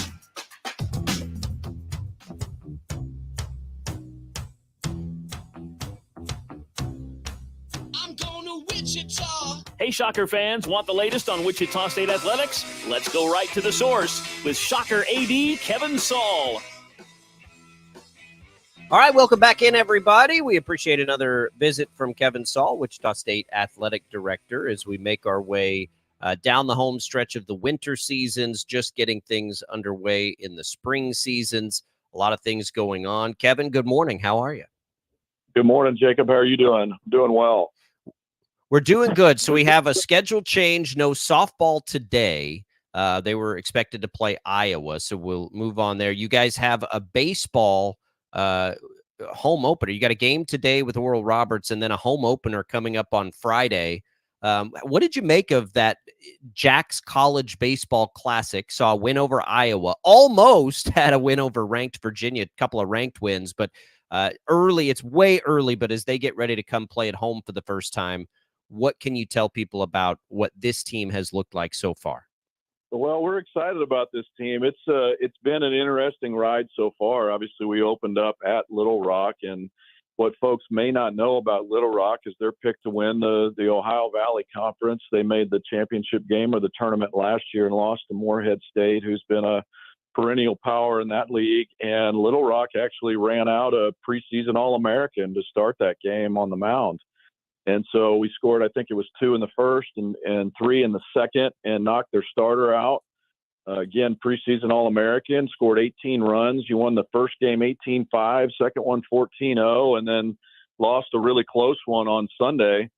I'm going to Wichita. Hey, Shocker fans, want the latest on Wichita State athletics? Let's go right to the source with Shocker AD Kevin Saul. All right, welcome back in, everybody. We appreciate another visit from Kevin Saul, Wichita State Athletic Director, as we make our way down the home stretch of the winter seasons, just getting things underway in the spring seasons. A lot of things going on. Kevin, good morning. How are you? Good morning, Jacob. How are you doing? Doing well. We're doing good. So we have a schedule change, no softball today. They were expected to play Iowa, so we'll move on there. You guys have a baseball home opener. You got a game today with Oral Roberts and then a home opener coming up on Friday. What did you make of that Jack's College Baseball Classic? Saw a win over Iowa, almost had a win over ranked Virginia, a couple of ranked wins, but early, it's way early, but as they get ready to come play at home for the first time, what can you tell people about what this team has looked like so far? Well, we're excited about this team. It's been an interesting ride so far. Obviously, we opened up at Little Rock, and what folks may not know about Little Rock is they're picked to win the Ohio Valley Conference. They made the championship game of the tournament last year and lost to Morehead State, who's been a perennial power in that league. And Little Rock actually ran out a preseason All-American to start that game on the mound. And so we scored, I think it was 2 in the first and 3 in the second, and knocked their starter out. Again, preseason All-American, scored 18 runs. You won the first game 18-5, second one 14-0, and then lost a really close one on Sunday.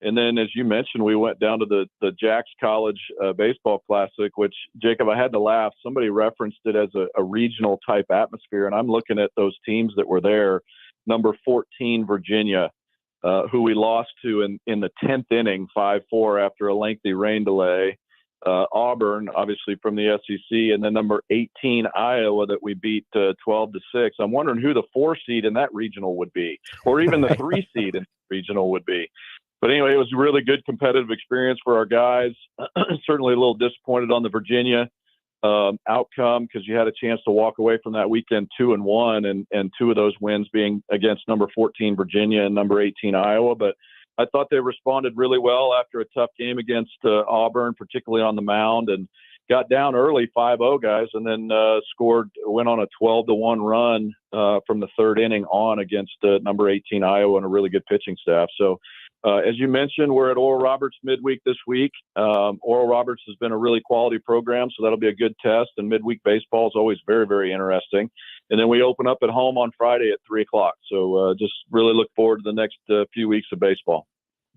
And then, as you mentioned, we went down to the Jack's College Baseball Classic, which, Jacob, I had to laugh. Somebody referenced it as a regional type atmosphere, and I'm looking at those teams that were there. Number 14, Virginia, who we lost to in the 10th inning, 5-4 after a lengthy rain delay. Auburn, obviously from the SEC, and then number 18, Iowa, that we beat 12-6. I'm wondering who the 4 seed in that regional would be, or even the 3 seed in the regional would be. But anyway, it was a really good competitive experience for our guys. Certainly a little disappointed on the Virginia outcome, because you had a chance to walk away from that weekend 2-1, and 2 of those wins being against number 14 Virginia and number 18 Iowa. But I thought they responded really well after a tough game against Auburn, particularly on the mound, and got down early 5-0, guys, and then went on a 12-1 run from the 3rd inning on against number 18 Iowa and a really good pitching staff. So as you mentioned, we're at Oral Roberts midweek this week. Oral Roberts has been a really quality program, so that'll be a good test. And midweek baseball is always very, very interesting. And then we open up at home on Friday at 3:00. So just really look forward to the next few weeks of baseball.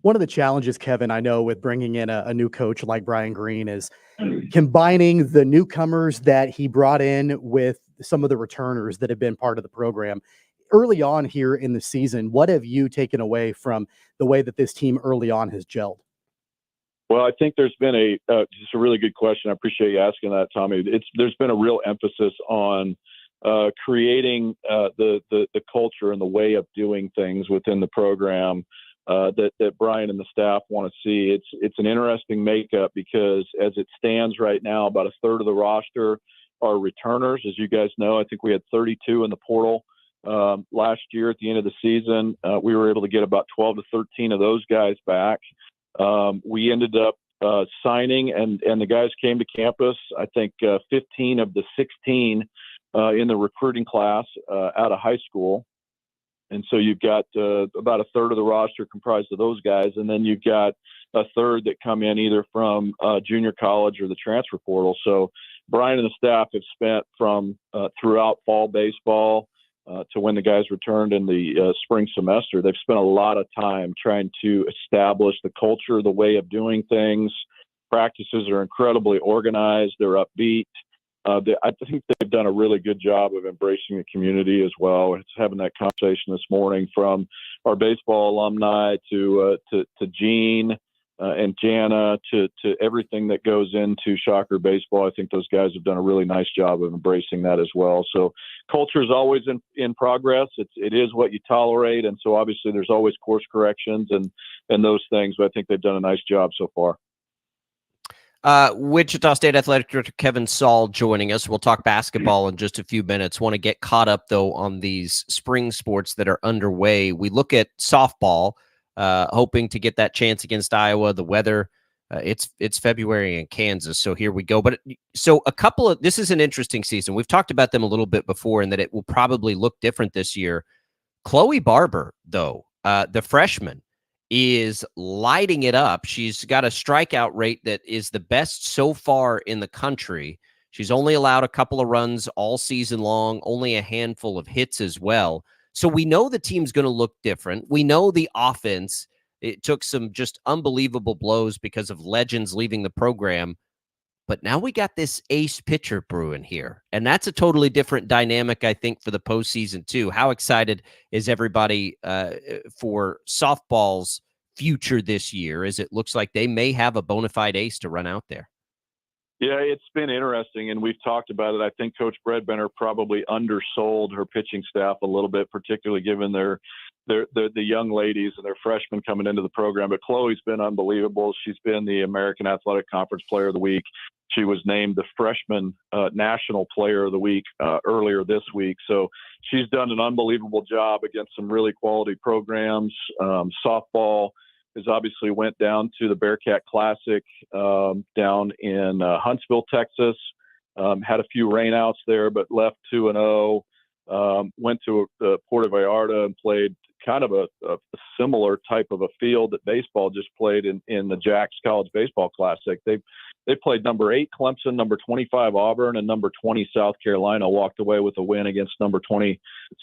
One of the challenges, Kevin, I know with bringing in a new coach like Brian Green is combining the newcomers that he brought in with some of the returners that have been part of the program. Early on here in the season, what have you taken away from the way that this team early on has gelled? Well, I think there's been just a really good question. I appreciate you asking that, Tommy. There's been a real emphasis on creating the culture and the way of doing things within the program that Brian and the staff want to see. It's an interesting makeup, because as it stands right now, about a third of the roster are returners. As you guys know, I think we had 32 in the portal last year at the end of the season. We were able to get about 12 to 13 of those guys back. We ended up signing, and the guys came to campus, I think 15 of the 16 in the recruiting class out of high school. And so you've got about a third of the roster comprised of those guys, and then you've got a third that come in either from junior college or the transfer portal. So Brian and the staff have spent from throughout fall baseball to when the guys returned in the spring semester. They've spent a lot of time trying to establish the culture, the way of doing things. Practices are incredibly organized. They're upbeat. I think they've done a really good job of embracing the community as well. It's having that conversation this morning, from our baseball alumni to Gene and Jana to everything that goes into Shocker baseball. I think those guys have done a really nice job of embracing that as well. So culture is always in progress. It is what you tolerate. And so obviously there's always course corrections and those things, but I think they've done a nice job so far. Wichita State Athletic Director Kevin Saul joining us. We'll talk basketball in just a few minutes. Want to get caught up, though, on these spring sports that are underway. We look at softball, hoping to get that chance against Iowa. The weather, it's February in Kansas, so here we go. But so this is an interesting season. We've talked about them a little bit before, and that it will probably look different this year. Chloe Barber, though, the freshman, is lighting it up. She's got a strikeout rate that is the best so far in the country. She's only allowed a couple of runs all season long, only a handful of hits as well. So we know the team's going to look different. We know the offense, it took some just unbelievable blows because of legends leaving the program. but now we got this ace pitcher brewing here, and that's a totally different dynamic, I think, for the postseason too. How excited is everybody for softball's future this year, as it looks like they may have a bona fide ace to run out there? Yeah, it's been interesting, and we've talked about it. I think Coach Bredbender probably undersold her pitching staff a little bit, particularly given the young ladies and their freshmen coming into the program. But Chloe's been unbelievable. She's been the American Athletic Conference Player of the Week. She was named the Freshman National Player of the Week earlier this week. So she's done an unbelievable job against some really quality programs. Softball has obviously went down to the Bearcat Classic down in Huntsville, Texas. Had a few rainouts there, but left 2-0. Went to Puerto Vallarta and played kind of a similar type of a field that baseball just played in the Jacks College Baseball Classic. They played number 8 Clemson, number 25 Auburn, and number 20 South Carolina. Walked away with a win against number 20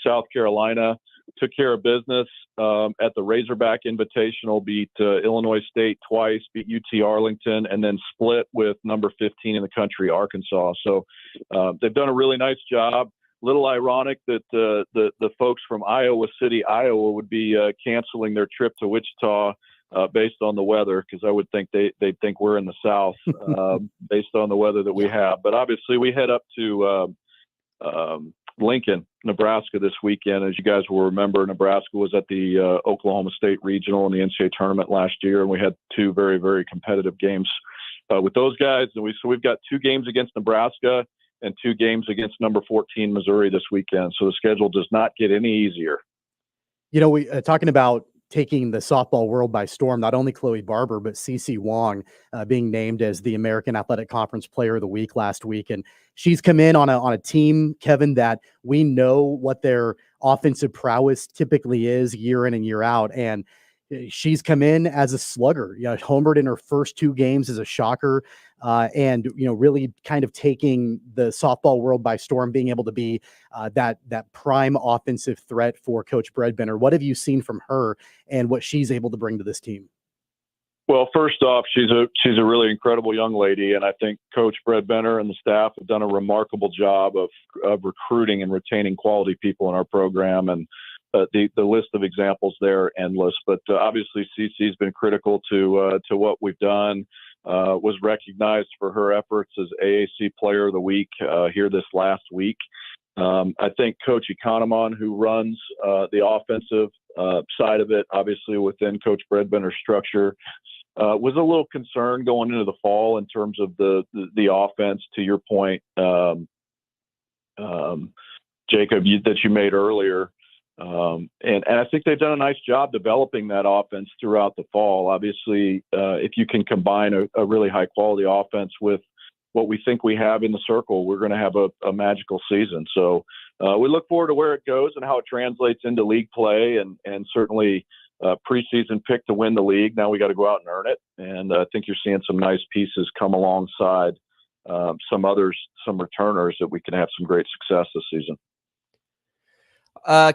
South Carolina. Took care of business at the Razorback Invitational, beat Illinois State twice, beat UT Arlington, and then split with number 15 in the country, Arkansas. So they've done a really nice job. Little ironic that the folks from Iowa City, Iowa, would be canceling their trip to Wichita based on the weather, because I would think they'd think we're in the South based on the weather that we have. But obviously we head up to Lincoln, Nebraska this weekend. As you guys will remember, Nebraska was at the Oklahoma State Regional in the NCAA tournament last year, and we had 2 very, very competitive games with those guys. And we've got 2 games against Nebraska and 2 games against number 14 Missouri this weekend. So the schedule does not get any easier. You know, we talking about taking the softball world by storm, not only Chloe Barber, but Cece Wong being named as the American Athletic Conference Player of the Week last week. And she's come in on a team, Kevin, that we know what their offensive prowess typically is year in and year out. And she's come in as a slugger, homered in her first 2 games as a shocker. And, really kind of taking the softball world by storm, being able to be that prime offensive threat for Coach Bredbender. What have you seen from her and what she's able to bring to this team? Well, first off, she's a really incredible young lady, and I think Coach Bredbender and the staff have done a remarkable job of recruiting and retaining quality people in our program. And the list of examples there are endless. But obviously, CC's been critical to what we've done. Was recognized for her efforts as AAC Player of the Week here this last week. I think Coach Economon, who runs the offensive side of it, obviously within Coach Bredbender's structure, was a little concerned going into the fall in terms of the offense, to your point, Jacob, that you made earlier. And I think they've done a nice job developing that offense throughout the fall. Obviously, if you can combine a really high quality offense with what we think we have in the circle, we're going to have a magical season. So we look forward to where it goes and how it translates into league play, and certainly preseason pick to win the league. Now we got to go out and earn it. And I think you're seeing some nice pieces come alongside some returners that we can have some great success this season.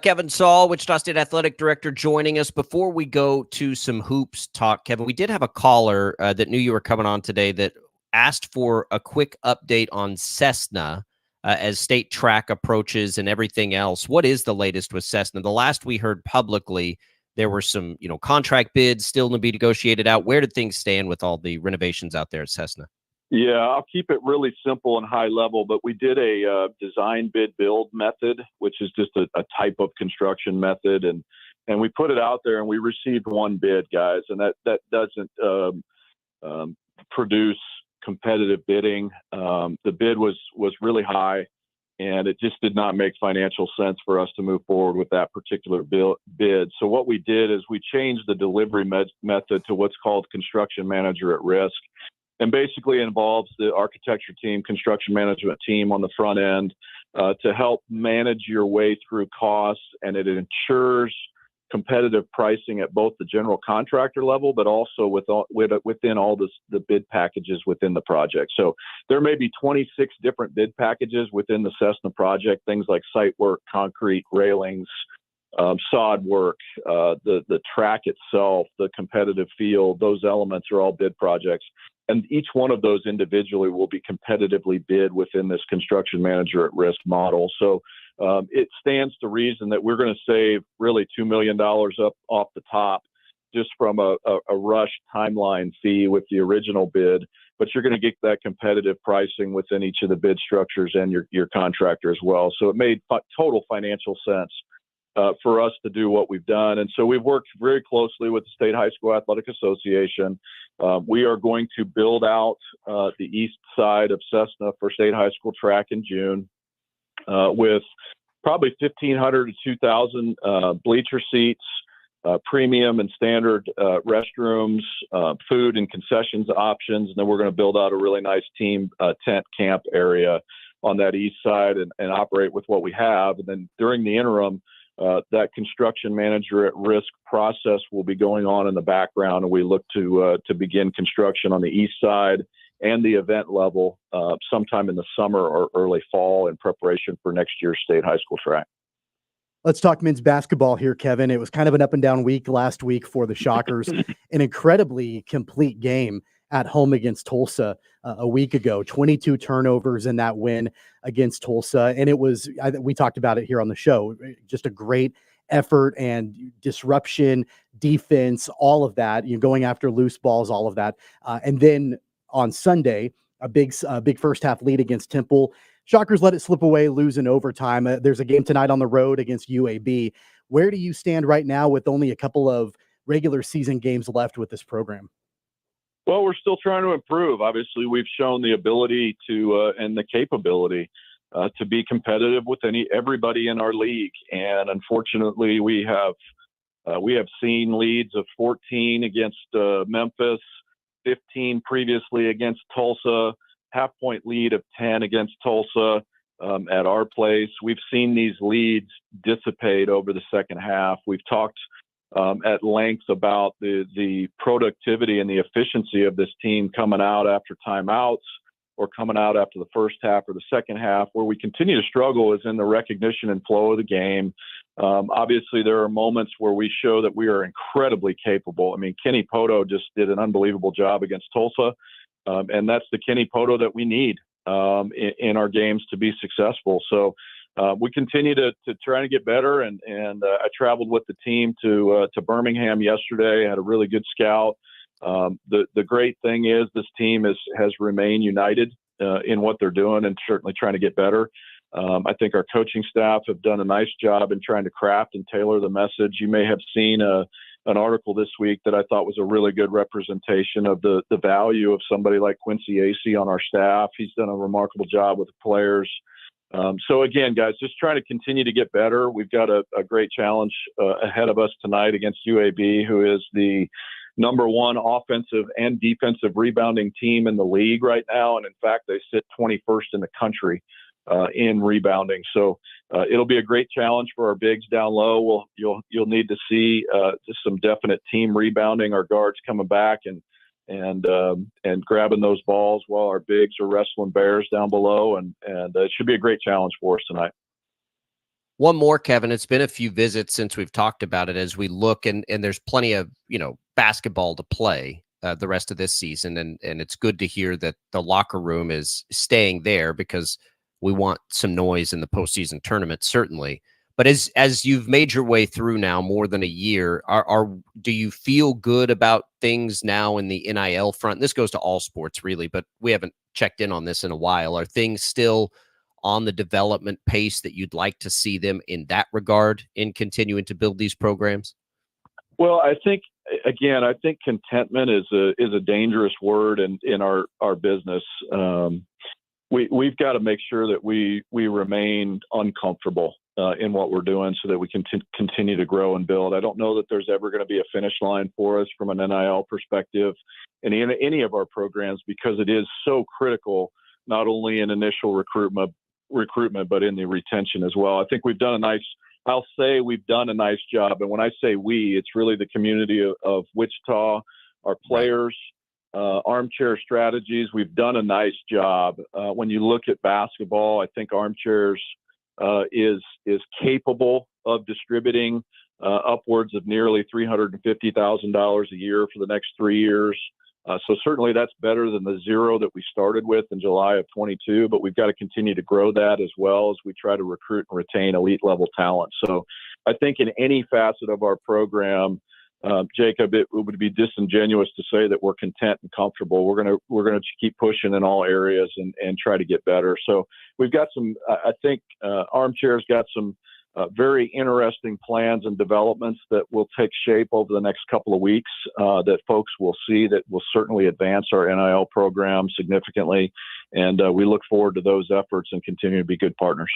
Kevin Saul, Wichita State Athletic Director, joining us. Before we go to some hoops talk, Kevin, we did have a caller that knew you were coming on today that asked for a quick update on Cessna as state track approaches and everything else. What is the latest with Cessna? The last we heard publicly, there were some contract bids still to be negotiated out. Where did things stand with all the renovations out there at Cessna? Yeah, I'll keep it really simple and high level, but we did a design bid build method, which is just a type of construction method. And we put it out there and we received 1 bid, guys. And that doesn't produce competitive bidding. The bid was really high, and it just did not make financial sense for us to move forward with that particular bid. So what we did is we changed the delivery method to what's called construction manager at risk. And basically involves the architecture team, construction management team on the front end to help manage your way through costs. And it ensures competitive pricing at both the general contractor level, but also within all the bid packages within the project. So there may be 26 different bid packages within the Cessna project, things like site work, concrete, railings, sod work, the track itself, the competitive field, those elements are all bid projects. and each one of those individually will be competitively bid within this construction manager at risk model. So it stands to reason that we're going to save really $2 million up off the top just from a rush timeline fee with the original bid, but you're going to get that competitive pricing within each of the bid structures and your contractor as well. So it made total financial sense for us to do what we've done. And so we've worked very closely with the State High School Athletic Association. We are going to build out the east side of Cessna for State High School track in June with probably 1,500 to 2,000 bleacher seats, premium and standard restrooms, food and concessions options. And then we're going to build out a really nice team tent camp area on that east side and operate with what we have. And then during the interim, that construction manager at risk process will be going on in the background, and we look to begin construction on the east side and the event level sometime in the summer or early fall in preparation for next year's state high school track. Let's talk men's basketball here, Kevin. It was kind of an up and down week last week for the Shockers. An incredibly complete game at home against Tulsa a week ago. 22 turnovers in that win against Tulsa. And it was, we talked about it here on the show, just a great effort and disruption, defense, all of that, going after loose balls, all of that. And then on Sunday, a big first half lead against Temple. Shockers let it slip away, lose in overtime. There's a game tonight on the road against UAB. Where do you stand right now with only a couple of regular season games left with this program? Well, we're still trying to improve. Obviously, we've shown the ability to and the capability to be competitive with everybody in our league. And unfortunately, we have seen leads of 14 against Memphis, 15 previously against Tulsa, half-point lead of 10 against Tulsa at our place. We've seen these leads dissipate over the second half. We've talked at length about the productivity and the efficiency of this team coming out after timeouts or coming out after the first half or the second half. Where we continue to struggle is in the recognition and flow of the game. Obviously, there are moments where we show that we are incredibly capable. I mean, Kenny Poto just did an unbelievable job against Tulsa. And that's the Kenny Poto that we need in our games to be successful. So we continue to try to get better. And I traveled with the team to Birmingham yesterday. I had a really good scout. The great thing is this team has remained united in what they're doing and certainly trying to get better. I think our coaching staff have done a nice job in trying to craft and tailor the message. You may have seen an article this week that I thought was a really good representation of the value of somebody like Quincy Acey on our staff. He's done a remarkable job with the players. So again, guys, just trying to continue to get better. We've got a great challenge ahead of us tonight against UAB, who is the number one offensive and defensive rebounding team in the league right now. And in fact, they sit 21st in the country in rebounding. So it'll be a great challenge for our bigs down low. You'll need to see just some definite team rebounding, our guards coming back and grabbing those balls while our bigs are wrestling bears down below. And it should be a great challenge for us tonight. One more, Kevin. It's been a few visits since we've talked about it as we look, and there's plenty of, basketball to play the rest of this season. And it's good to hear that the locker room is staying there because we want some noise in the postseason tournament, certainly. But as you've made your way through now more than a year, do you feel good about things now in the NIL front? This goes to all sports, really, but we haven't checked in on this in a while. Are things still on the development pace that you'd like to see them in that regard in continuing to build these programs? Well, I think contentment is a dangerous word in our business. We've got to make sure that we remain uncomfortable in what we're doing so that we can continue to grow and build. I don't know that there's ever going to be a finish line for us from an NIL perspective in any of our programs, because it is so critical, not only in initial recruitment, but in the retention as well. I think we've done a nice job. And when I say we, it's really the community of Wichita, our players, Armchair Strategies. We've done a nice job. When you look at basketball, I think Armchairs is capable of distributing upwards of nearly $350,000 a year for the next 3 years. So certainly that's better than the 0 that we started with in July of 22, but we've got to continue to grow that as well as we try to recruit and retain elite level talent. So I think in any facet of our program, Jacob, it would be disingenuous to say that we're content and comfortable. We're gonna keep pushing in all areas and try to get better. So we've got some. I think Armchair's got some very interesting plans and developments that will take shape over the next couple of weeks. That folks will see that will certainly advance our NIL program significantly, and we look forward to those efforts and continue to be good partners.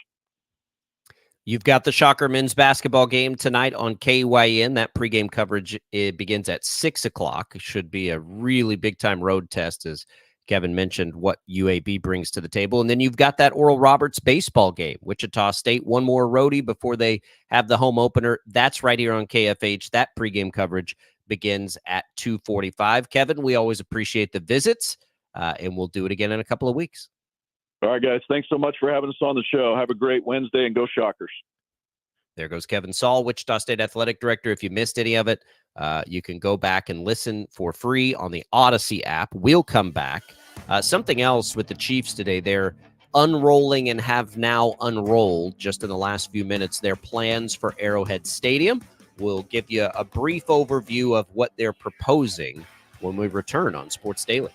You've got the Shocker men's basketball game tonight on KYN. That pregame coverage begins at 6 o'clock. It should be a really big-time road test, as Kevin mentioned, what UAB brings to the table. And then you've got that Oral Roberts baseball game, Wichita State. One more roadie before they have the home opener. That's right here on KFH. That pregame coverage begins at 2:45. Kevin, we always appreciate the visits, and we'll do it again in a couple of weeks. All right, guys. Thanks so much for having us on the show. Have a great Wednesday and go Shockers. There goes Kevin Saul, Wichita State Athletic Director. If you missed any of it, you can go back and listen for free on the Odyssey app. We'll come back. Something else with the Chiefs today, they're unrolling and have now unrolled just in the last few minutes their plans for Arrowhead Stadium. We'll give you a brief overview of what they're proposing when we return on Sports Daily.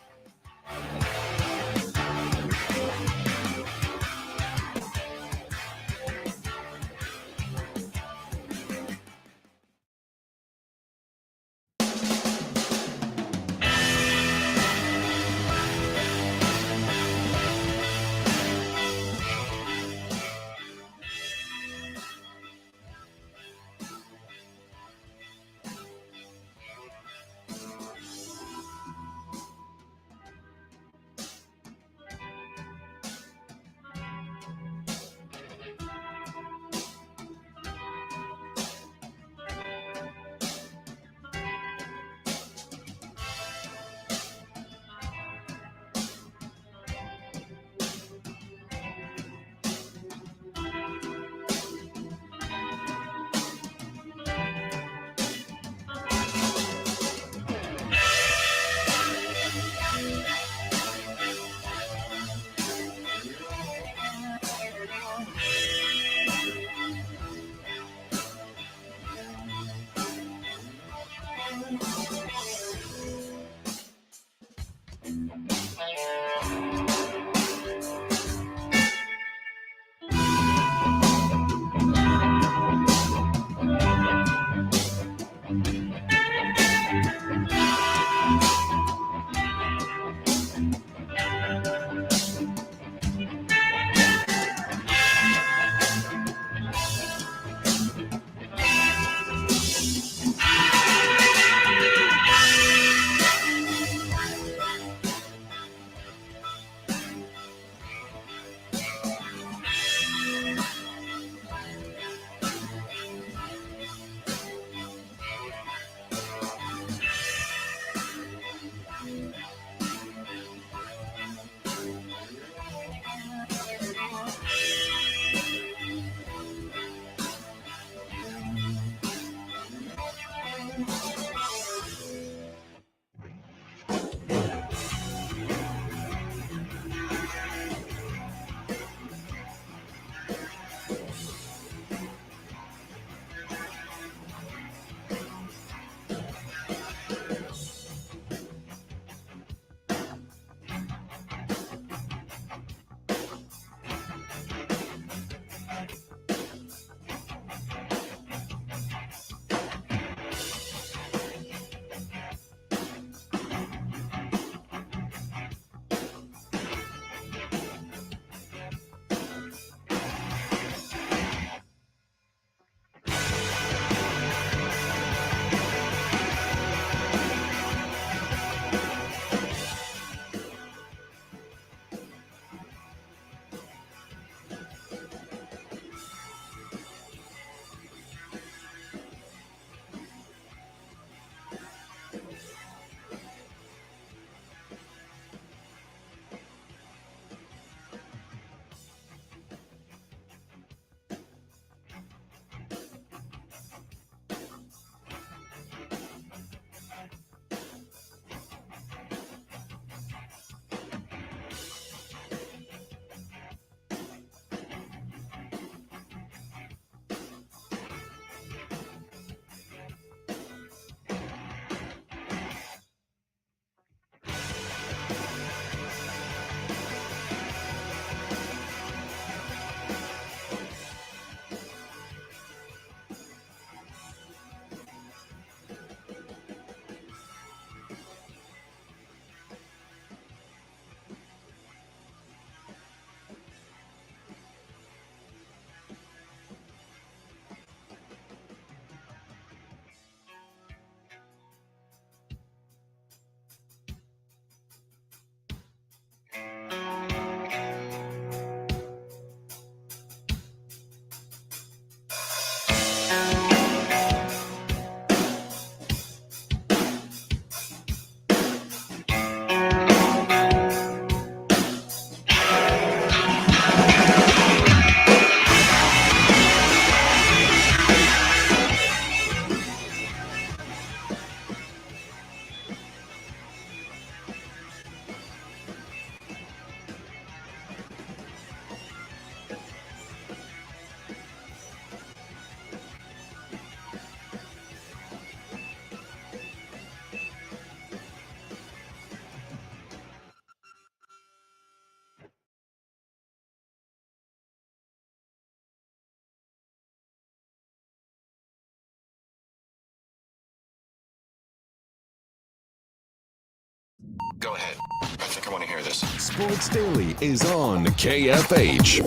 Go ahead. I think I want to hear this. Sports Daily is on KFH.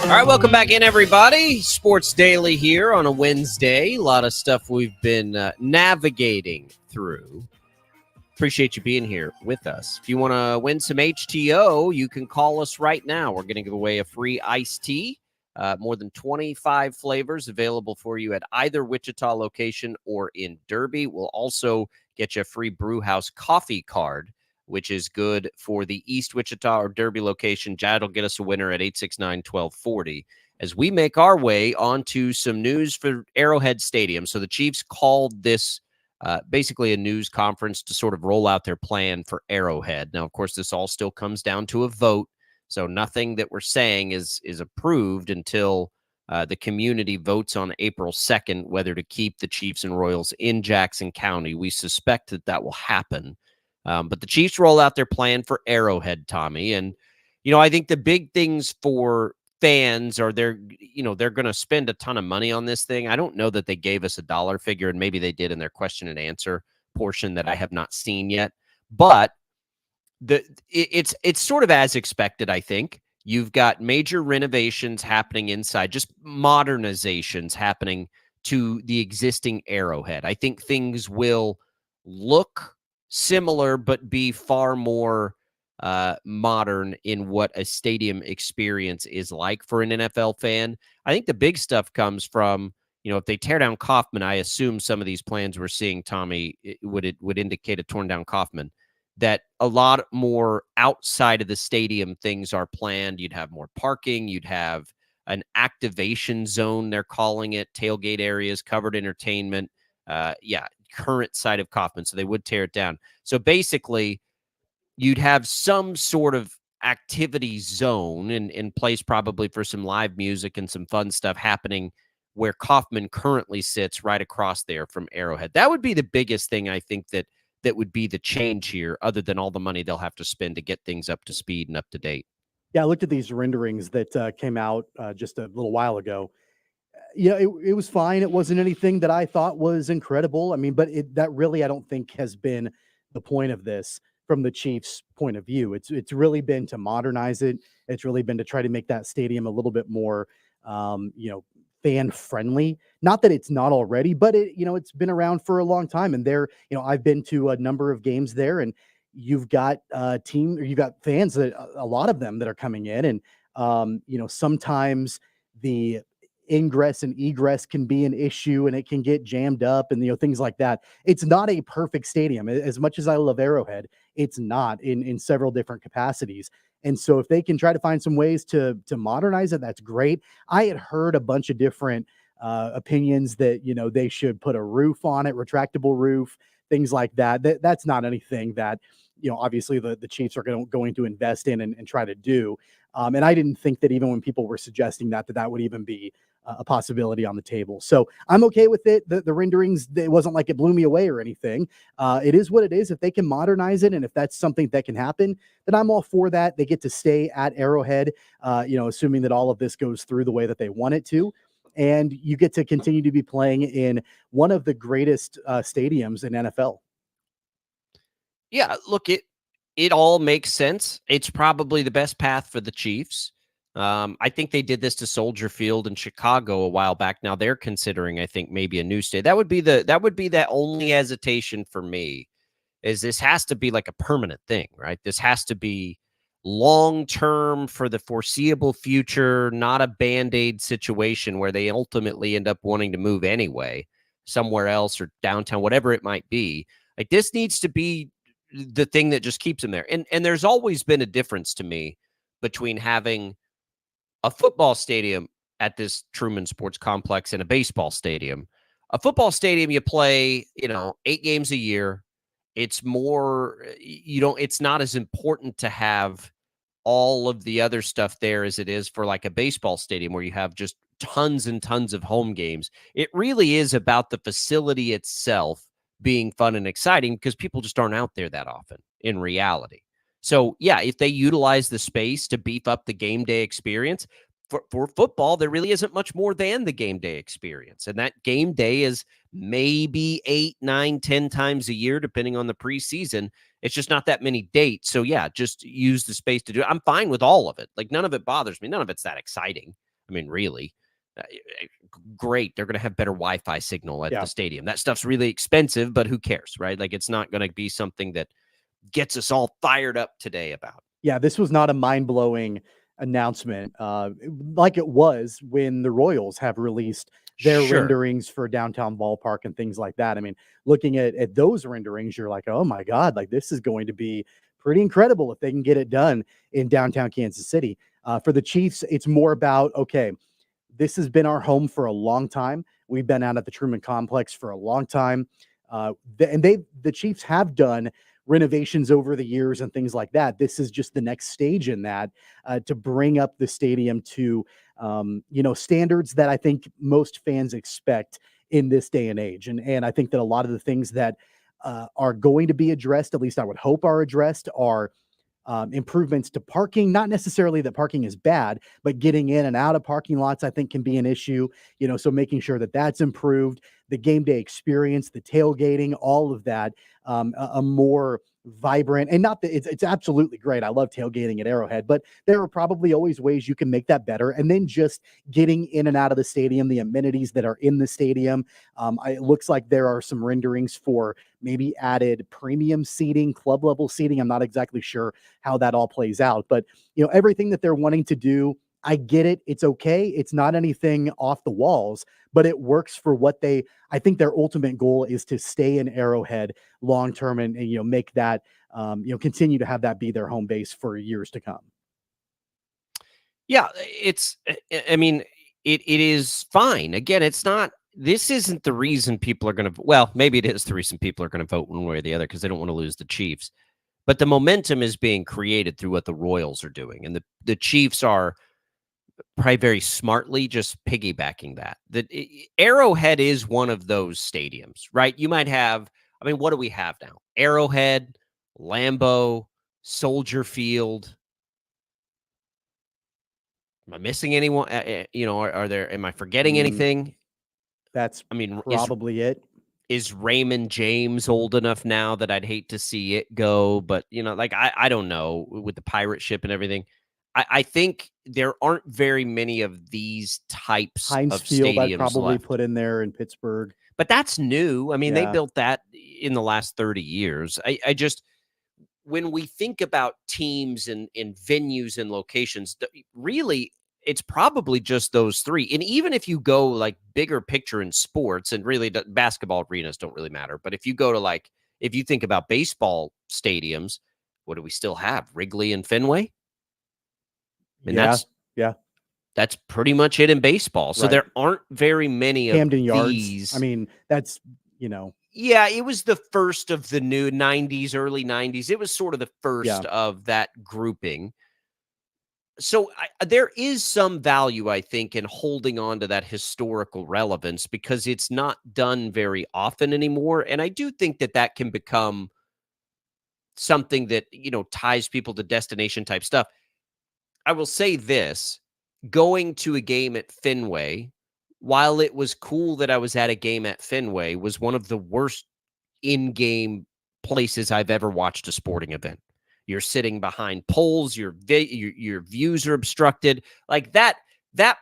All right, welcome back in, everybody. Sports Daily here on a Wednesday. A lot of stuff we've been navigating through. Appreciate you being here with us. If you want to win some HTO, you can call us right now. We're going to give away a free iced tea. More than 25 flavors available for you at either Wichita location or in Derby. We'll also get you a free Brewhouse coffee card, which is good for the East Wichita or Derby location. Jad will get us a winner at 869-1240 as we make our way onto some news for Arrowhead Stadium. So the Chiefs called this basically a news conference to sort of roll out their plan for Arrowhead. Now, of course, this all still comes down to a vote. So nothing that we're saying is approved until the community votes on April 2nd whether to keep the Chiefs and Royals in Jackson County. We suspect that will happen. But the Chiefs roll out their plan for Arrowhead, Tommy. And, I think the big things for fans are they're going to spend a ton of money on this thing. I don't know that they gave us a dollar figure, and maybe they did in their question and answer portion that I have not seen yet. But it's sort of as expected, I think. You've got major renovations happening inside, just modernizations happening to the existing Arrowhead. I think things will look similar, but be far more modern in what a stadium experience is like for an NFL fan. I think the big stuff comes from, if they tear down Kauffman, I assume some of these plans we're seeing, Tommy, would indicate a torn down Kauffman, that a lot more outside of the stadium things are planned. You'd have more parking. You'd have an activation zone, they're calling it, tailgate areas, covered entertainment. Current side of Kauffman. So they would tear it down. So basically, you'd have some sort of activity zone in place probably for some live music and some fun stuff happening where Kauffman currently sits right across there from Arrowhead. That would be the biggest thing, I think, that would be the change here, other than all the money they'll have to spend to get things up to speed and up to date. Yeah, I looked at these renderings that came out just a little while ago. It was fine. It wasn't anything that I thought was incredible. I mean, but that really, I don't think, has been the point of this from the Chiefs' point of view. It's really been to modernize it. It's really been to try to make that stadium a little bit more, fan friendly. Not that it's not already, but it's been around for a long time. And I've been to a number of games there, and you've got you've got fans that a lot of them that are coming in, and sometimes the ingress and egress can be an issue and it can get jammed up and things like that. It's not a perfect stadium. As much as I love Arrowhead, it's not in several different capacities. And so if they can try to find some ways to modernize it, that's great. I had heard a bunch of different opinions that they should put a roof on it, retractable roof, things like that. That's not anything that obviously the Chiefs are going to invest in and try to do. And I didn't think that even when people were suggesting that would even be a possibility on the table. So I'm okay with it. The renderings, it wasn't like it blew me away or anything. It is what it is. If they can modernize it, and if that's something that can happen, then I'm all for that. They get to stay at Arrowhead, assuming that all of this goes through the way that they want it to. And you get to continue to be playing in one of the greatest stadiums in NFL. Yeah, look, it all makes sense. It's probably the best path for the Chiefs. I think they did this to Soldier Field in Chicago a while back. Now they're considering, I think, maybe a new state. That would be that only hesitation for me, is this has to be like a permanent thing, right? This has to be long-term for the foreseeable future, not a Band-Aid situation where they ultimately end up wanting to move anyway, somewhere else or downtown, whatever it might be. Like, this needs to be the thing that just keeps them there. And there's always been a difference to me between having a football stadium at this Truman Sports Complex and a baseball stadium. A football stadium, you play, 8 games a year. It's more, it's not as important to have all of the other stuff there as it is for like a baseball stadium where you have just tons and tons of home games. It really is about the facility itself being fun and exciting because people just aren't out there that often in reality. So, yeah, if they utilize the space to beef up the game day experience, for football, there really isn't much more than the game day experience. And that game day is maybe 8, 9, 10 times a year, depending on the preseason. It's just not that many dates. So, yeah, just use the space to do it. I'm fine with all of it. Like, none of it bothers me. None of it's that exciting. I mean, really. Great. They're going to have better Wi-Fi signal at the stadium. That stuff's really expensive, but who cares, right? Like, it's not going to be something that gets us all fired up today about. Yeah, this was not a mind-blowing announcement like it was when the Royals have released their renderings for downtown ballpark and things like that. I mean, looking at those renderings, you're like, oh my God, like this is going to be pretty incredible if they can get it done in downtown Kansas City. For the Chiefs, it's more about, okay, this has been our home for a long time. We've been out at the Truman Complex for a long time. The Chiefs have done renovations over the years and things like that. This is just the next stage in that to bring up the stadium to, standards that I think most fans expect in this day and age. And I think that a lot of the things that are going to be addressed, at least I would hope are addressed, are improvements to parking. Not necessarily that parking is bad, but getting in and out of parking lots, I think, can be an issue. So making sure that that's improved, the game day experience, the tailgating, all of that, a more vibrant, and not that it's absolutely great. I love tailgating at Arrowhead, but there are probably always ways you can make that better. And then just getting in and out of the stadium, the amenities that are in the stadium. It looks like there are some renderings for maybe added premium seating, club level seating. I'm not exactly sure how that all plays out, but everything that they're wanting to do, I get it. It's okay. It's not anything off the walls, but it works for what I think their ultimate goal is to stay in Arrowhead long-term and make that, continue to have that be their home base for years to come. Yeah, I mean, it is fine. Again, this isn't the reason people are going to, well, maybe it is the reason people are going to vote one way or the other because they don't want to lose the Chiefs. But the momentum is being created through what the Royals are doing. And the Chiefs are probably very smartly just piggybacking that. Arrowhead is one of those stadiums, right? You might have, I mean, what do we have now? Arrowhead, Lambeau, Soldier Field. Am I missing anyone? Am I forgetting anything? Probably it. Is Raymond James old enough now that I'd hate to see it go? But, I don't know, with the pirate ship and everything. I think there aren't very many of these types Heinz of Field, stadiums I'd probably left. put in there in Pittsburgh. But that's new. I mean, they built that in the last 30 years. I just, when we think about teams and venues and locations, really, it's probably just those three. And even if you go like bigger picture in sports, and really basketball arenas don't really matter. But if you go to if you think about baseball stadiums, what do we still have? Wrigley and Fenway? And that's pretty much it in baseball. So there aren't very many Camden of Yards. these. I mean, that's, Yeah, it was the first of the new 90s, early 90s. It was sort of the first of that grouping. So there is some value, I think, in holding on to that historical relevance because it's not done very often anymore. And I do think that can become something that, ties people to destination type stuff. I will say this, going to a game at Fenway, while it was cool that I was at a game at Fenway, was one of the worst in-game places I've ever watched a sporting event. You're sitting behind poles, your views are obstructed. Like that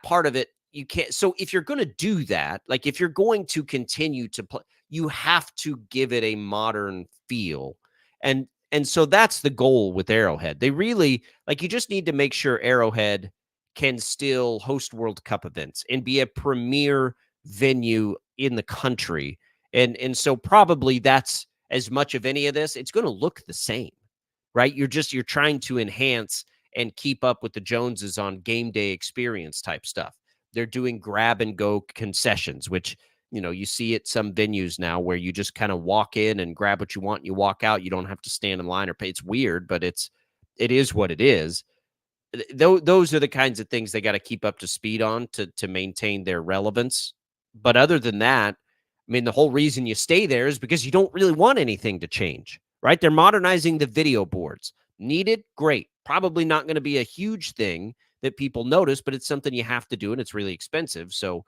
part of it, you can't. So if you're going to do that, like if you're going to continue to play, you have to give it a modern feel. And so that's the goal with Arrowhead. They really, you just need to make sure Arrowhead can still host World Cup events and be a premier venue in the country. And so probably that's as much of any of this. It's going to look the same, right? You're trying to enhance and keep up with the Joneses on game day experience type stuff. They're doing grab and go concessions, which, you see at some venues now where you just kind of walk in and grab what you want and you walk out. You don't have to stand in line or pay. It's weird, but it is what it is. Those are the kinds of things they got to keep up to speed on to maintain their relevance. But other than that, I mean, the whole reason you stay there is because you don't really want anything to change, right? They're modernizing the video boards. Needed, great. Probably not going to be a huge thing that people notice, but it's something you have to do, and it's really expensive. So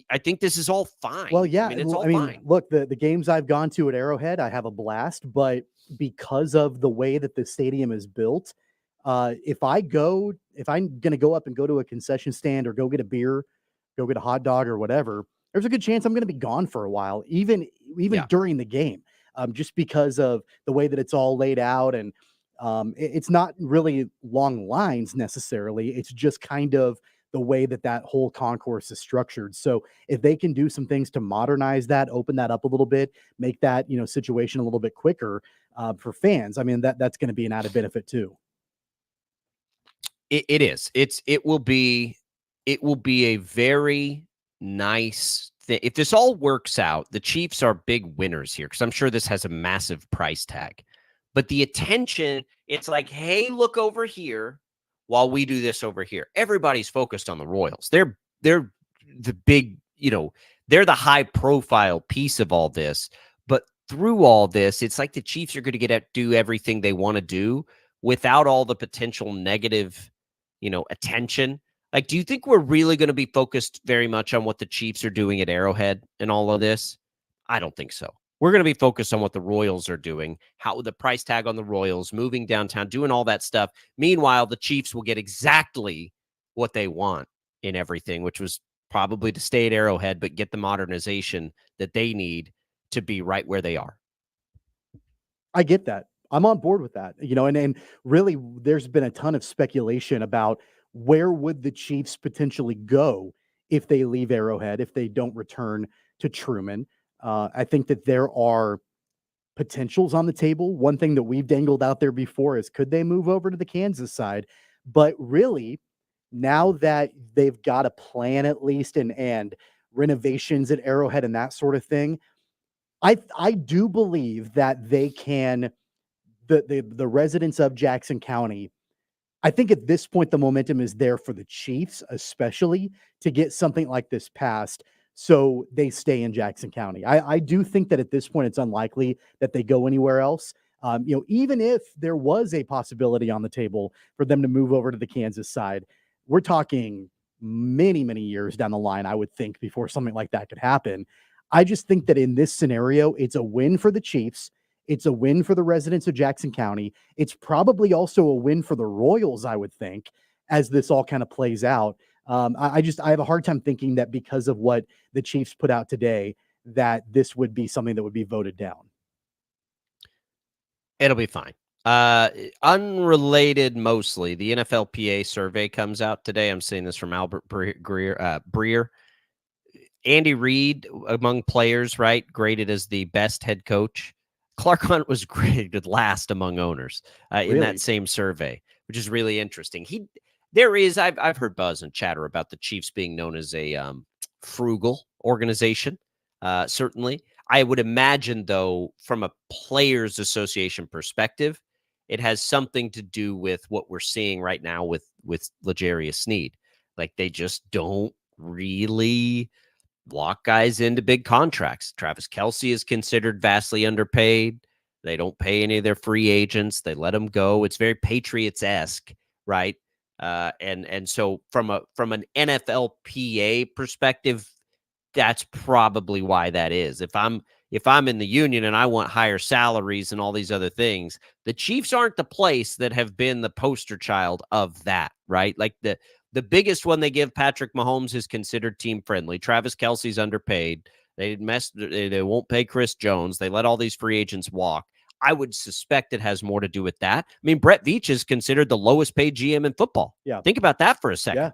I think this is all fine. Well, yeah. I mean, it's all I mean, fine. look, the games I've gone to at Arrowhead, I have a blast, but because of the way that the stadium is built, if I'm gonna go up and go to a concession stand or go get a beer, go get a hot dog or whatever, there's a good chance I'm gonna be gone for a while, even Yeah. during the game, just because of the way that it's all laid out, and it's not really long lines necessarily. It's just kind of the way that that whole concourse is structured. So if they can do some things to modernize that, open that up a little bit, make that situation a little bit quicker for fans, I mean that's going to be an added benefit too. It is. It will be a very nice thing. If this all works out, the Chiefs are big winners here because I'm sure this has a massive price tag. But the attention, it's like, hey, look over here while we do this over here. Everybody's focused on the Royals. They're the big, they're the high profile piece of all this. But through all this, it's like the Chiefs are going to do everything they want to do without all the potential negative, attention. Like, do you think we're really going to be focused very much on what the Chiefs are doing at Arrowhead and all of this? I don't think so. We're going to be focused on what the Royals are doing, how the price tag on the Royals, moving downtown, doing all that stuff. Meanwhile, the Chiefs will get exactly what they want in everything, which was probably to stay at Arrowhead, but get the modernization that they need to be right where they are. I get that. I'm on board with that. And really there's been a ton of speculation about where would the Chiefs potentially go if they leave Arrowhead, if they don't return to Truman. I think that there are potentials on the table. One thing that we've dangled out there before is could they move over to the Kansas side? But really, now that they've got a plan at least and renovations at Arrowhead and that sort of thing, I do believe that they can the residents of Jackson County. I think at this point, the momentum is there for the Chiefs, especially to get something like this passed so they stay in Jackson County. I do think that at this point, it's unlikely that they go anywhere else. Even if there was a possibility on the table for them to move over to the Kansas side, we're talking many, many years down the line, I would think, before something like that could happen. I just think that in this scenario, it's a win for the Chiefs. It's a win for the residents of Jackson County. It's probably also a win for the Royals, I would think, as this all kind of plays out. I have a hard time thinking that because of what the Chiefs put out today, that this would be something that would be voted down. It'll be fine. Unrelated mostly, the NFLPA survey comes out today. I'm seeing this from Albert Breer. Andy Reid, among players, right, graded as the best head coach. Clark Hunt was graded last among owners in that same survey, which is really interesting. I've heard buzz and chatter about the Chiefs being known as a frugal organization. Certainly, I would imagine though, from a players' association perspective, it has something to do with what we're seeing right now with L'Jarius Sneed. Like they just don't really lock guys into big contracts. Travis Kelce is considered vastly underpaid. They don't pay any of their free agents. They let them go. It's very Patriots-esque, right? And so from an NFLPA perspective, that's probably why that is. If I'm in the union and I want higher salaries and all these other things, the Chiefs aren't the place that have been the poster child of that, right? Like the biggest one they give Patrick Mahomes is considered team friendly. Travis Kelce's underpaid. They won't pay Chris Jones. They let all these free agents walk. I would suspect it has more to do with that. I mean, Brett Veach is considered the lowest paid GM in football. Yeah. Think about that for a second. Yeah.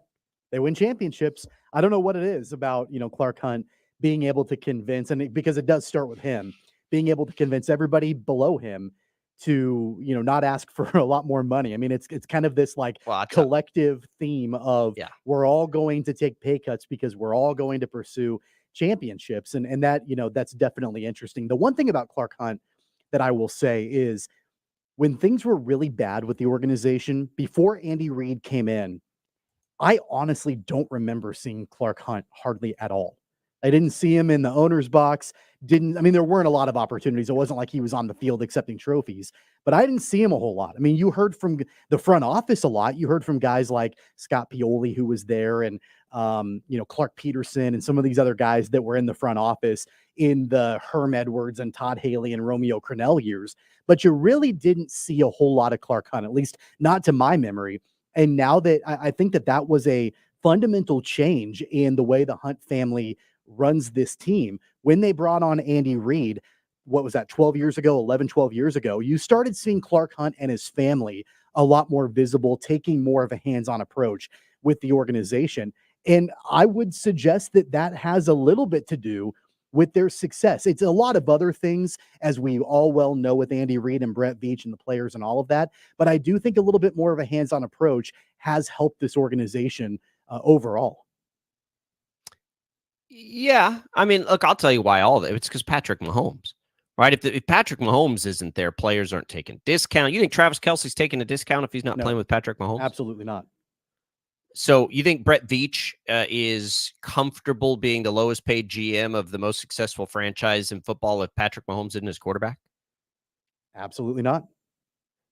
They win championships. I don't know what it is about, Clark Hunt being able to convince, because it does start with him, being able to convince everybody below him to, not ask for a lot more money. I mean, it's kind of this collective theme of we're all going to take pay cuts because we're all going to pursue championships. And that, that's definitely interesting. The one thing about Clark Hunt that I will say is when things were really bad with the organization before Andy Reid came in, I honestly don't remember seeing Clark Hunt hardly at all. I didn't see him in the owner's box. There weren't a lot of opportunities. It wasn't like he was on the field accepting trophies, but I didn't see him a whole lot. I mean, you heard from the front office a lot. You heard from guys like Scott Pioli, who was there, and Clark Peterson and some of these other guys that were in the front office in the Herm Edwards and Todd Haley and Romeo Crennel years. But you really didn't see a whole lot of Clark Hunt, at least not to my memory. And now that I think that was a fundamental change in the way the Hunt family runs this team. When they brought on Andy Reid, what was that, 12 years ago, 11, 12 years ago, you started seeing Clark Hunt and his family a lot more visible, taking more of a hands-on approach with the organization. And I would suggest that has a little bit to do with their success. It's a lot of other things, as we all well know, with Andy Reid and Brett Veach and the players and all of that. But I do think a little bit more of a hands-on approach has helped this organization overall. Yeah. I mean, look, I'll tell you why all of it. It's because Patrick Mahomes, right? If Patrick Mahomes isn't there, players aren't taking discount. You think Travis Kelce's taking a discount if he's not playing with Patrick Mahomes? Absolutely not. So you think Brett Veach is comfortable being the lowest paid GM of the most successful franchise in football if Patrick Mahomes isn't his quarterback? Absolutely not.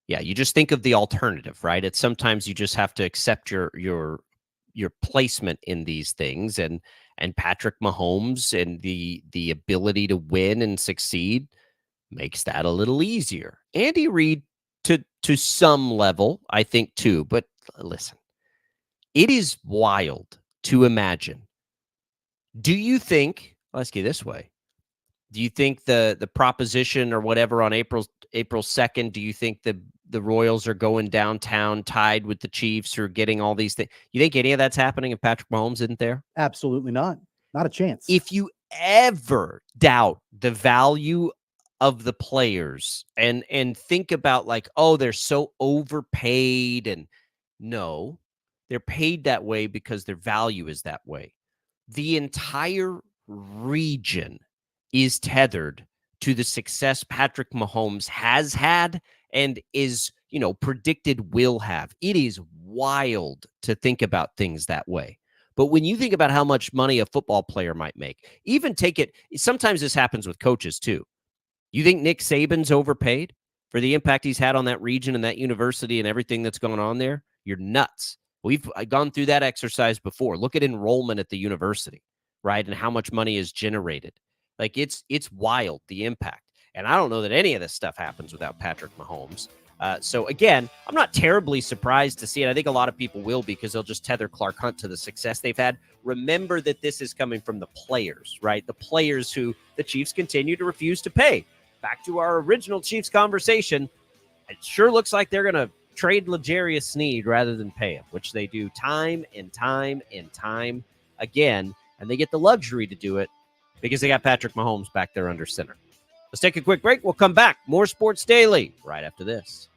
Yeah, you just think of the alternative, right? It's sometimes you just have to accept your placement in these things, and Patrick Mahomes and the ability to win and succeed makes that a little easier. Andy Reid to some level, I think too, but listen. It is wild to imagine. Do you think, I'll ask you this way, do you think the proposition or whatever on April 2nd, do you think the Royals are going downtown tied with the Chiefs or getting all these things? You think any of that's happening if Patrick Mahomes isn't there? Absolutely not. Not a chance. If you ever doubt the value of the players and think about like, oh, they're so overpaid, and no. They're paid that way because their value is that way. The entire region is tethered to the success Patrick Mahomes has had and is, predicted will have. It is wild to think about things that way. But when you think about how much money a football player might make, even take it, sometimes this happens with coaches too. You think Nick Saban's overpaid for the impact he's had on that region and that university and everything that's going on there? You're nuts. We've gone through that exercise before. Look at enrollment at the university, right? And how much money is generated. Like it's wild, the impact. And I don't know that any of this stuff happens without Patrick Mahomes. So again, I'm not terribly surprised to see it. I think a lot of people will, because they'll just tether Clark Hunt to the success they've had. Remember that this is coming from the players, right? The players who the Chiefs continue to refuse to pay. Back to our original Chiefs conversation, it sure looks like they're going to trade L'Jarius Sneed rather than pay him, which they do time and time and time again, and they get the luxury to do it because they got Patrick Mahomes back there under center. Let's take a quick break. We'll come back. More Sports Daily right after this.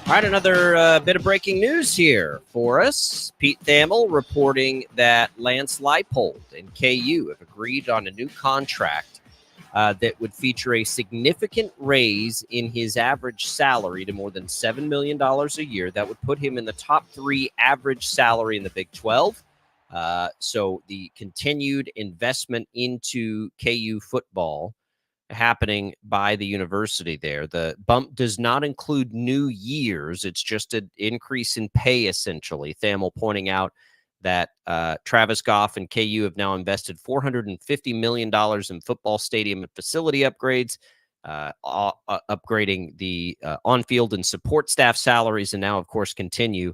All right, another bit of breaking news here for us. Pete Thamel reporting that Lance Leipold and KU have agreed on a new contract that would feature a significant raise in his average salary to more than $7 million a year. That would put him in the top 3 average salary in the Big 12. So the continued investment into KU football happening by the university there. The bump does not include new years. It's just an increase in pay, essentially. Thamel pointing out that Travis Goff and KU have now invested $450 million in football stadium and facility upgrades, upgrading the on-field and support staff salaries, and now, of course, continue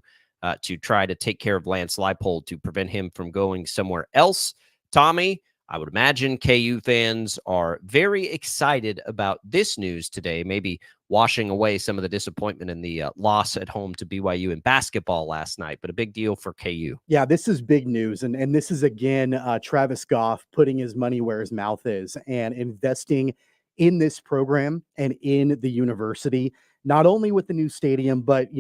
to try to take care of Lance Leipold to prevent him from going somewhere else. Tommy, I would imagine KU fans are very excited about this news today, maybe washing away some of the disappointment in the loss at home to BYU in basketball last night, but a big deal for KU. Yeah, this is big news. And this is, again, Travis Goff putting his money where his mouth is and investing in this program and in the university, not only with the new stadium, but,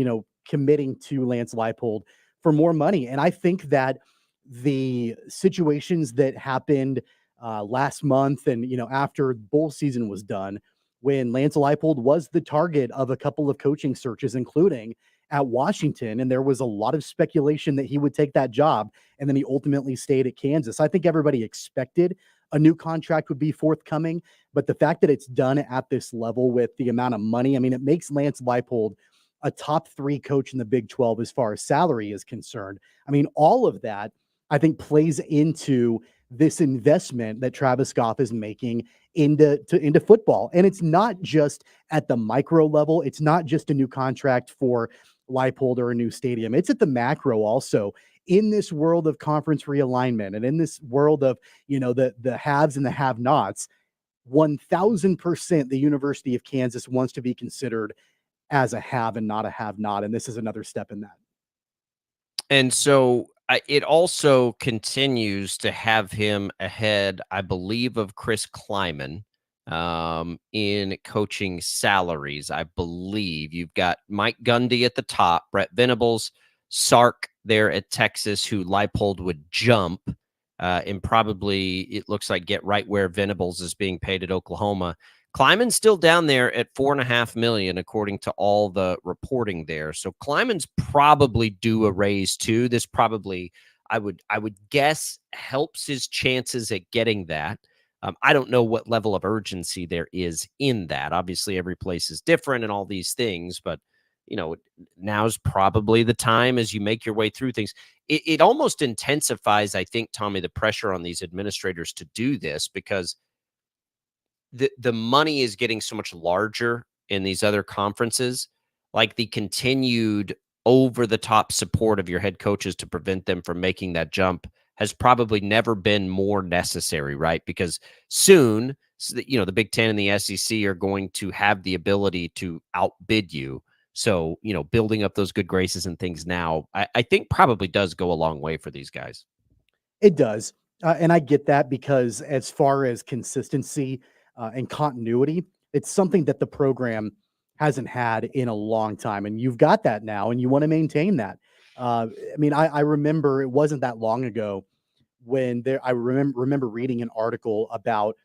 committing to Lance Leipold for more money. And I think that the situations that happened last month and, after bowl season was done, when Lance Leipold was the target of a couple of coaching searches, including at Washington, and there was a lot of speculation that he would take that job, and then he ultimately stayed at Kansas. I think everybody expected a new contract would be forthcoming, but the fact that it's done at this level with the amount of money, it makes Lance Leipold a top 3 coach in the Big 12 as far as salary is concerned. All of that, I think, plays into this investment that Travis Goff is making into football. And it's not just at the micro level. It's not just a new contract for Leipold or a new stadium. It's at the macro also. In this world of conference realignment and in this world of, the haves and the have-nots, 1,000% the University of Kansas wants to be considered as a have and not a have-not. And this is another step in that. And so it also continues to have him ahead, I believe, of Chris Kleiman in coaching salaries. I believe you've got Mike Gundy at the top, Brett Venables, Sark there at Texas, who Leipold would jump and probably, it looks like, get right where Venables is being paid at Oklahoma. Kleiman's still down there at $4.5 million, according to all the reporting there. So Kleiman's probably due a raise too. This probably, I would guess, helps his chances at getting that. I don't know what level of urgency there is in that. Obviously, every place is different and all these things, but now's probably the time as you make your way through things. It almost intensifies, I think, Tommy, the pressure on these administrators to do this, because the money is getting so much larger in these other conferences. Like the continued over-the-top support of your head coaches to prevent them from making that jump has probably never been more necessary, right? Because soon, the Big Ten and the SEC are going to have the ability to outbid you. So, building up those good graces and things now, I think probably does go a long way for these guys. It does. And I get that, because as far as consistency and continuity, it's something that the program hasn't had in a long time. And you've got that now, and you want to maintain that. I remember it wasn't that long ago when I remember reading an article about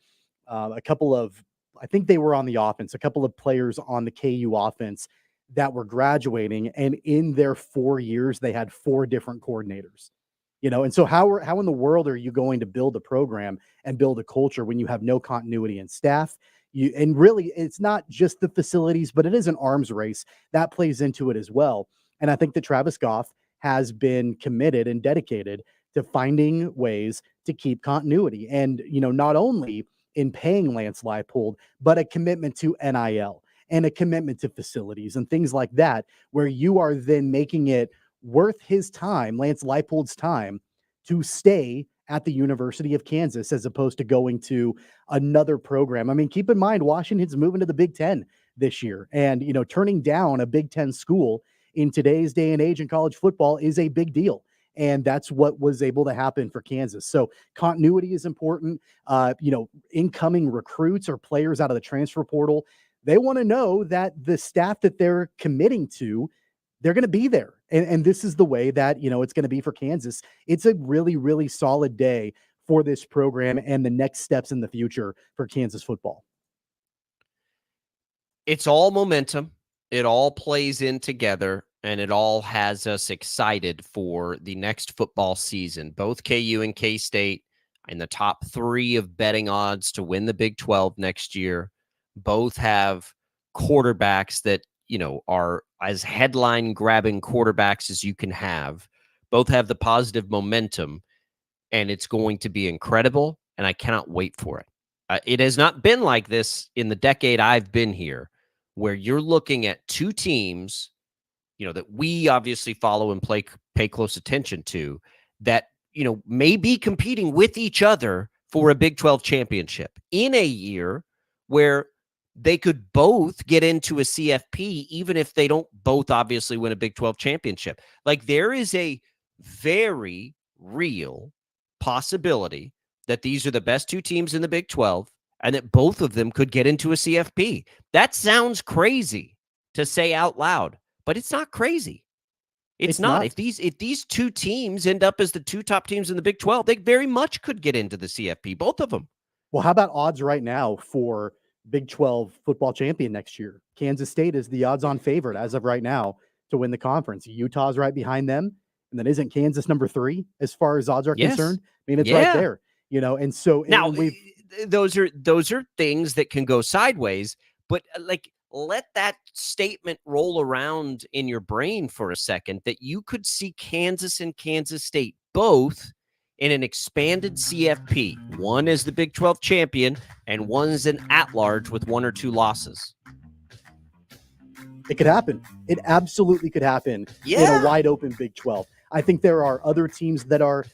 a couple of, I think they were on the offense, a couple of players on the KU offense that were graduating, and in their 4 years, they had 4 different coordinators. And so how in the world are you going to build a program and build a culture when you have no continuity in staff? And really, it's not just the facilities, but it is an arms race that plays into it as well. And I think that Travis Goff has been committed and dedicated to finding ways to keep continuity. And, not only in paying Lance Leipold, but a commitment to NIL and a commitment to facilities and things like that, where you are then making it worth his time, Lance Leipold's time, to stay at the University of Kansas as opposed to going to another program. I mean, keep in mind, Washington's moving to the Big Ten this year, and, turning down a Big Ten school in today's day and age in college football is a big deal. And that's what was able to happen for Kansas. So continuity is important. Incoming recruits or players out of the transfer portal, they want to know that the staff that they're committing to, they're going to be there. And this is the way that, it's going to be for Kansas. It's a really, really solid day for this program and the next steps in the future for Kansas football. It's all momentum. It all plays in together, and it all has us excited for the next football season. Both KU and K-State in the top 3 of betting odds to win the Big 12 next year. Both have quarterbacks that, are as headline-grabbing quarterbacks as you can have. Both have the positive momentum, and it's going to be incredible, and I cannot wait for it. It has not been like this in the decade I've been here, where you're looking at 2 teams, that we obviously follow and pay close attention to, that, may be competing with each other for a Big 12 championship in a year where they could both get into a CFP, even if they don't both obviously win a Big 12 championship. Like, there is a very real possibility that these are the best 2 teams in the Big 12 and that both of them could get into a CFP. That sounds crazy to say out loud, but it's not crazy. It's not. If these 2 teams end up as the 2 top teams in the Big 12, they very much could get into the CFP, both of them. Well, how about odds right now for Big 12 football champion next year? Kansas State is the odds-on favorite as of right now to win the conference. Utah's right behind them, and then isn't Kansas number 3 as far as odds are concerned? I mean, it's right there, and so now those are things that can go sideways, but let that statement roll around in your brain for a second, that you could see Kansas and Kansas State both in an expanded CFP. One is the Big 12 champion, and one's an at-large with 1 or 2 losses. It could happen. It absolutely could happen in a wide-open Big 12. I think there are other teams that are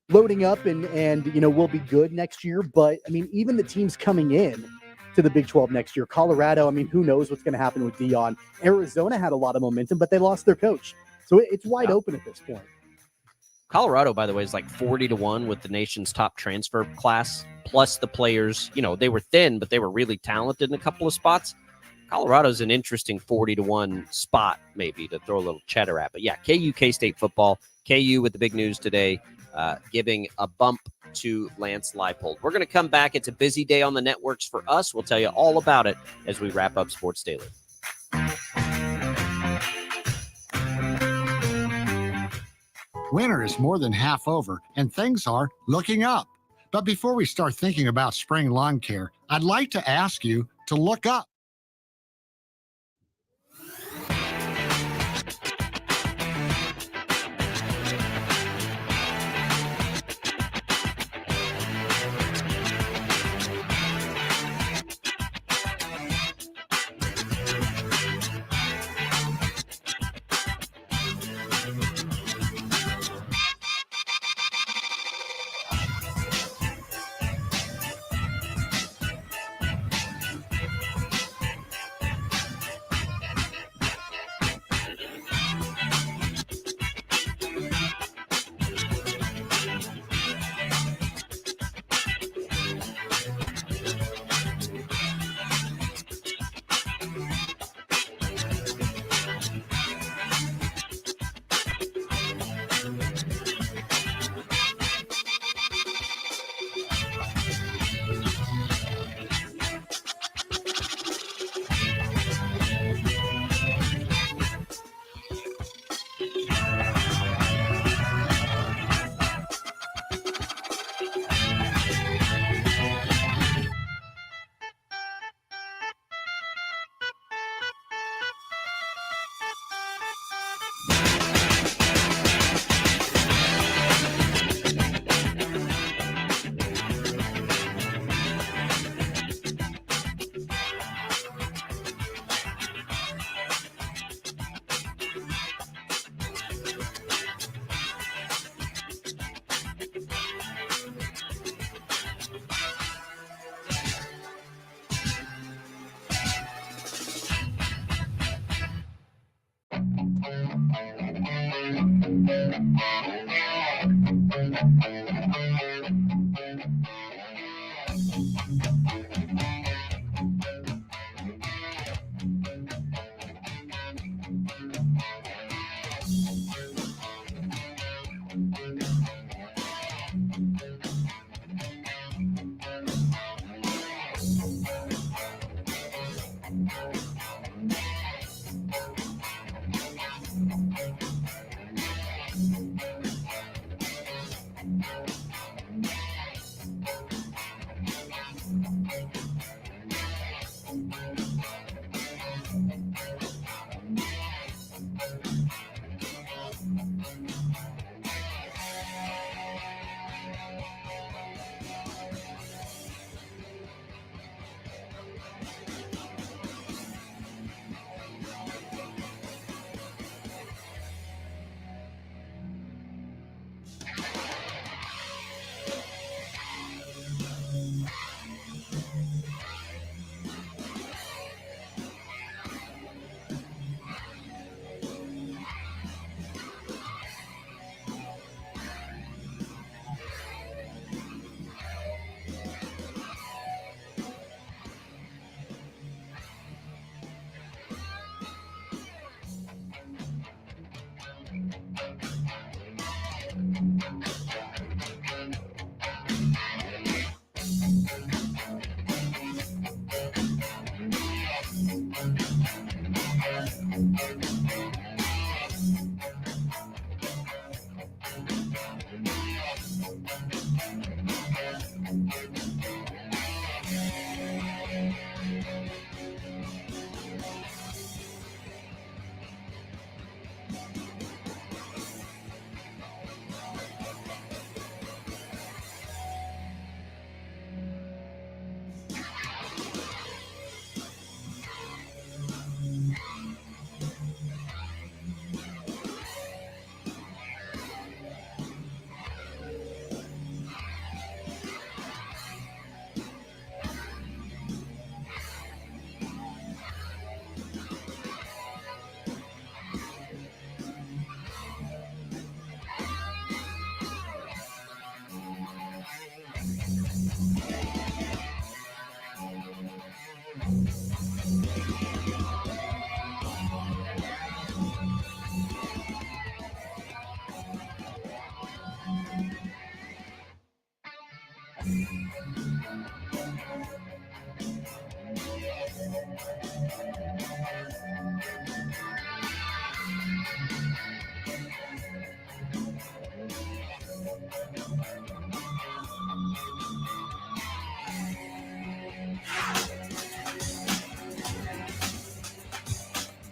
loading up and will be good next year. But, I mean, even the teams coming in to the Big 12 next year, Colorado, I mean, who knows what's going to happen with Deion. Arizona had a lot of momentum, but they lost their coach. So it's wide open at this point. Colorado, by the way, is like 40-1 with the nation's top transfer class, plus the players. They were thin, but they were really talented in a couple of spots. Colorado's an interesting 40-1 spot, maybe, to throw a little cheddar at. But yeah, KU, K-State football. KU with the big news today, giving a bump to Lance Leipold. We're going to come back. It's a busy day on the networks for us. We'll tell you all about it as we wrap up Sports Daily. Winter is more than half over, and things are looking up. But before we start thinking about spring lawn care, I'd like to ask you to look up.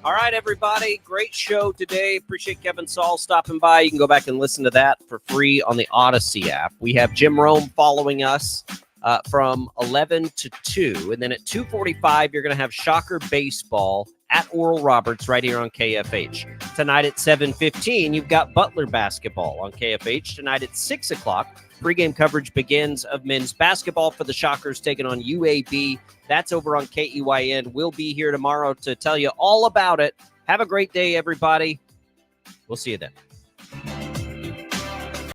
All right, everybody. Great show today. Appreciate Kevin Saul stopping by. You can go back and listen to that for free on the Odyssey app. We have Jim Rome following us from 11 to 2. And then at 2:45, you're going to have Shocker Baseball at Oral Roberts right here on KFH. Tonight at 7:15, you've got Butler Basketball on KFH. Tonight at 6 o'clock, pregame coverage begins of men's basketball for the Shockers taking on UAB. That's over on KEYN. We'll be here tomorrow to tell you all about it. Have a great day, everybody. We'll see you then.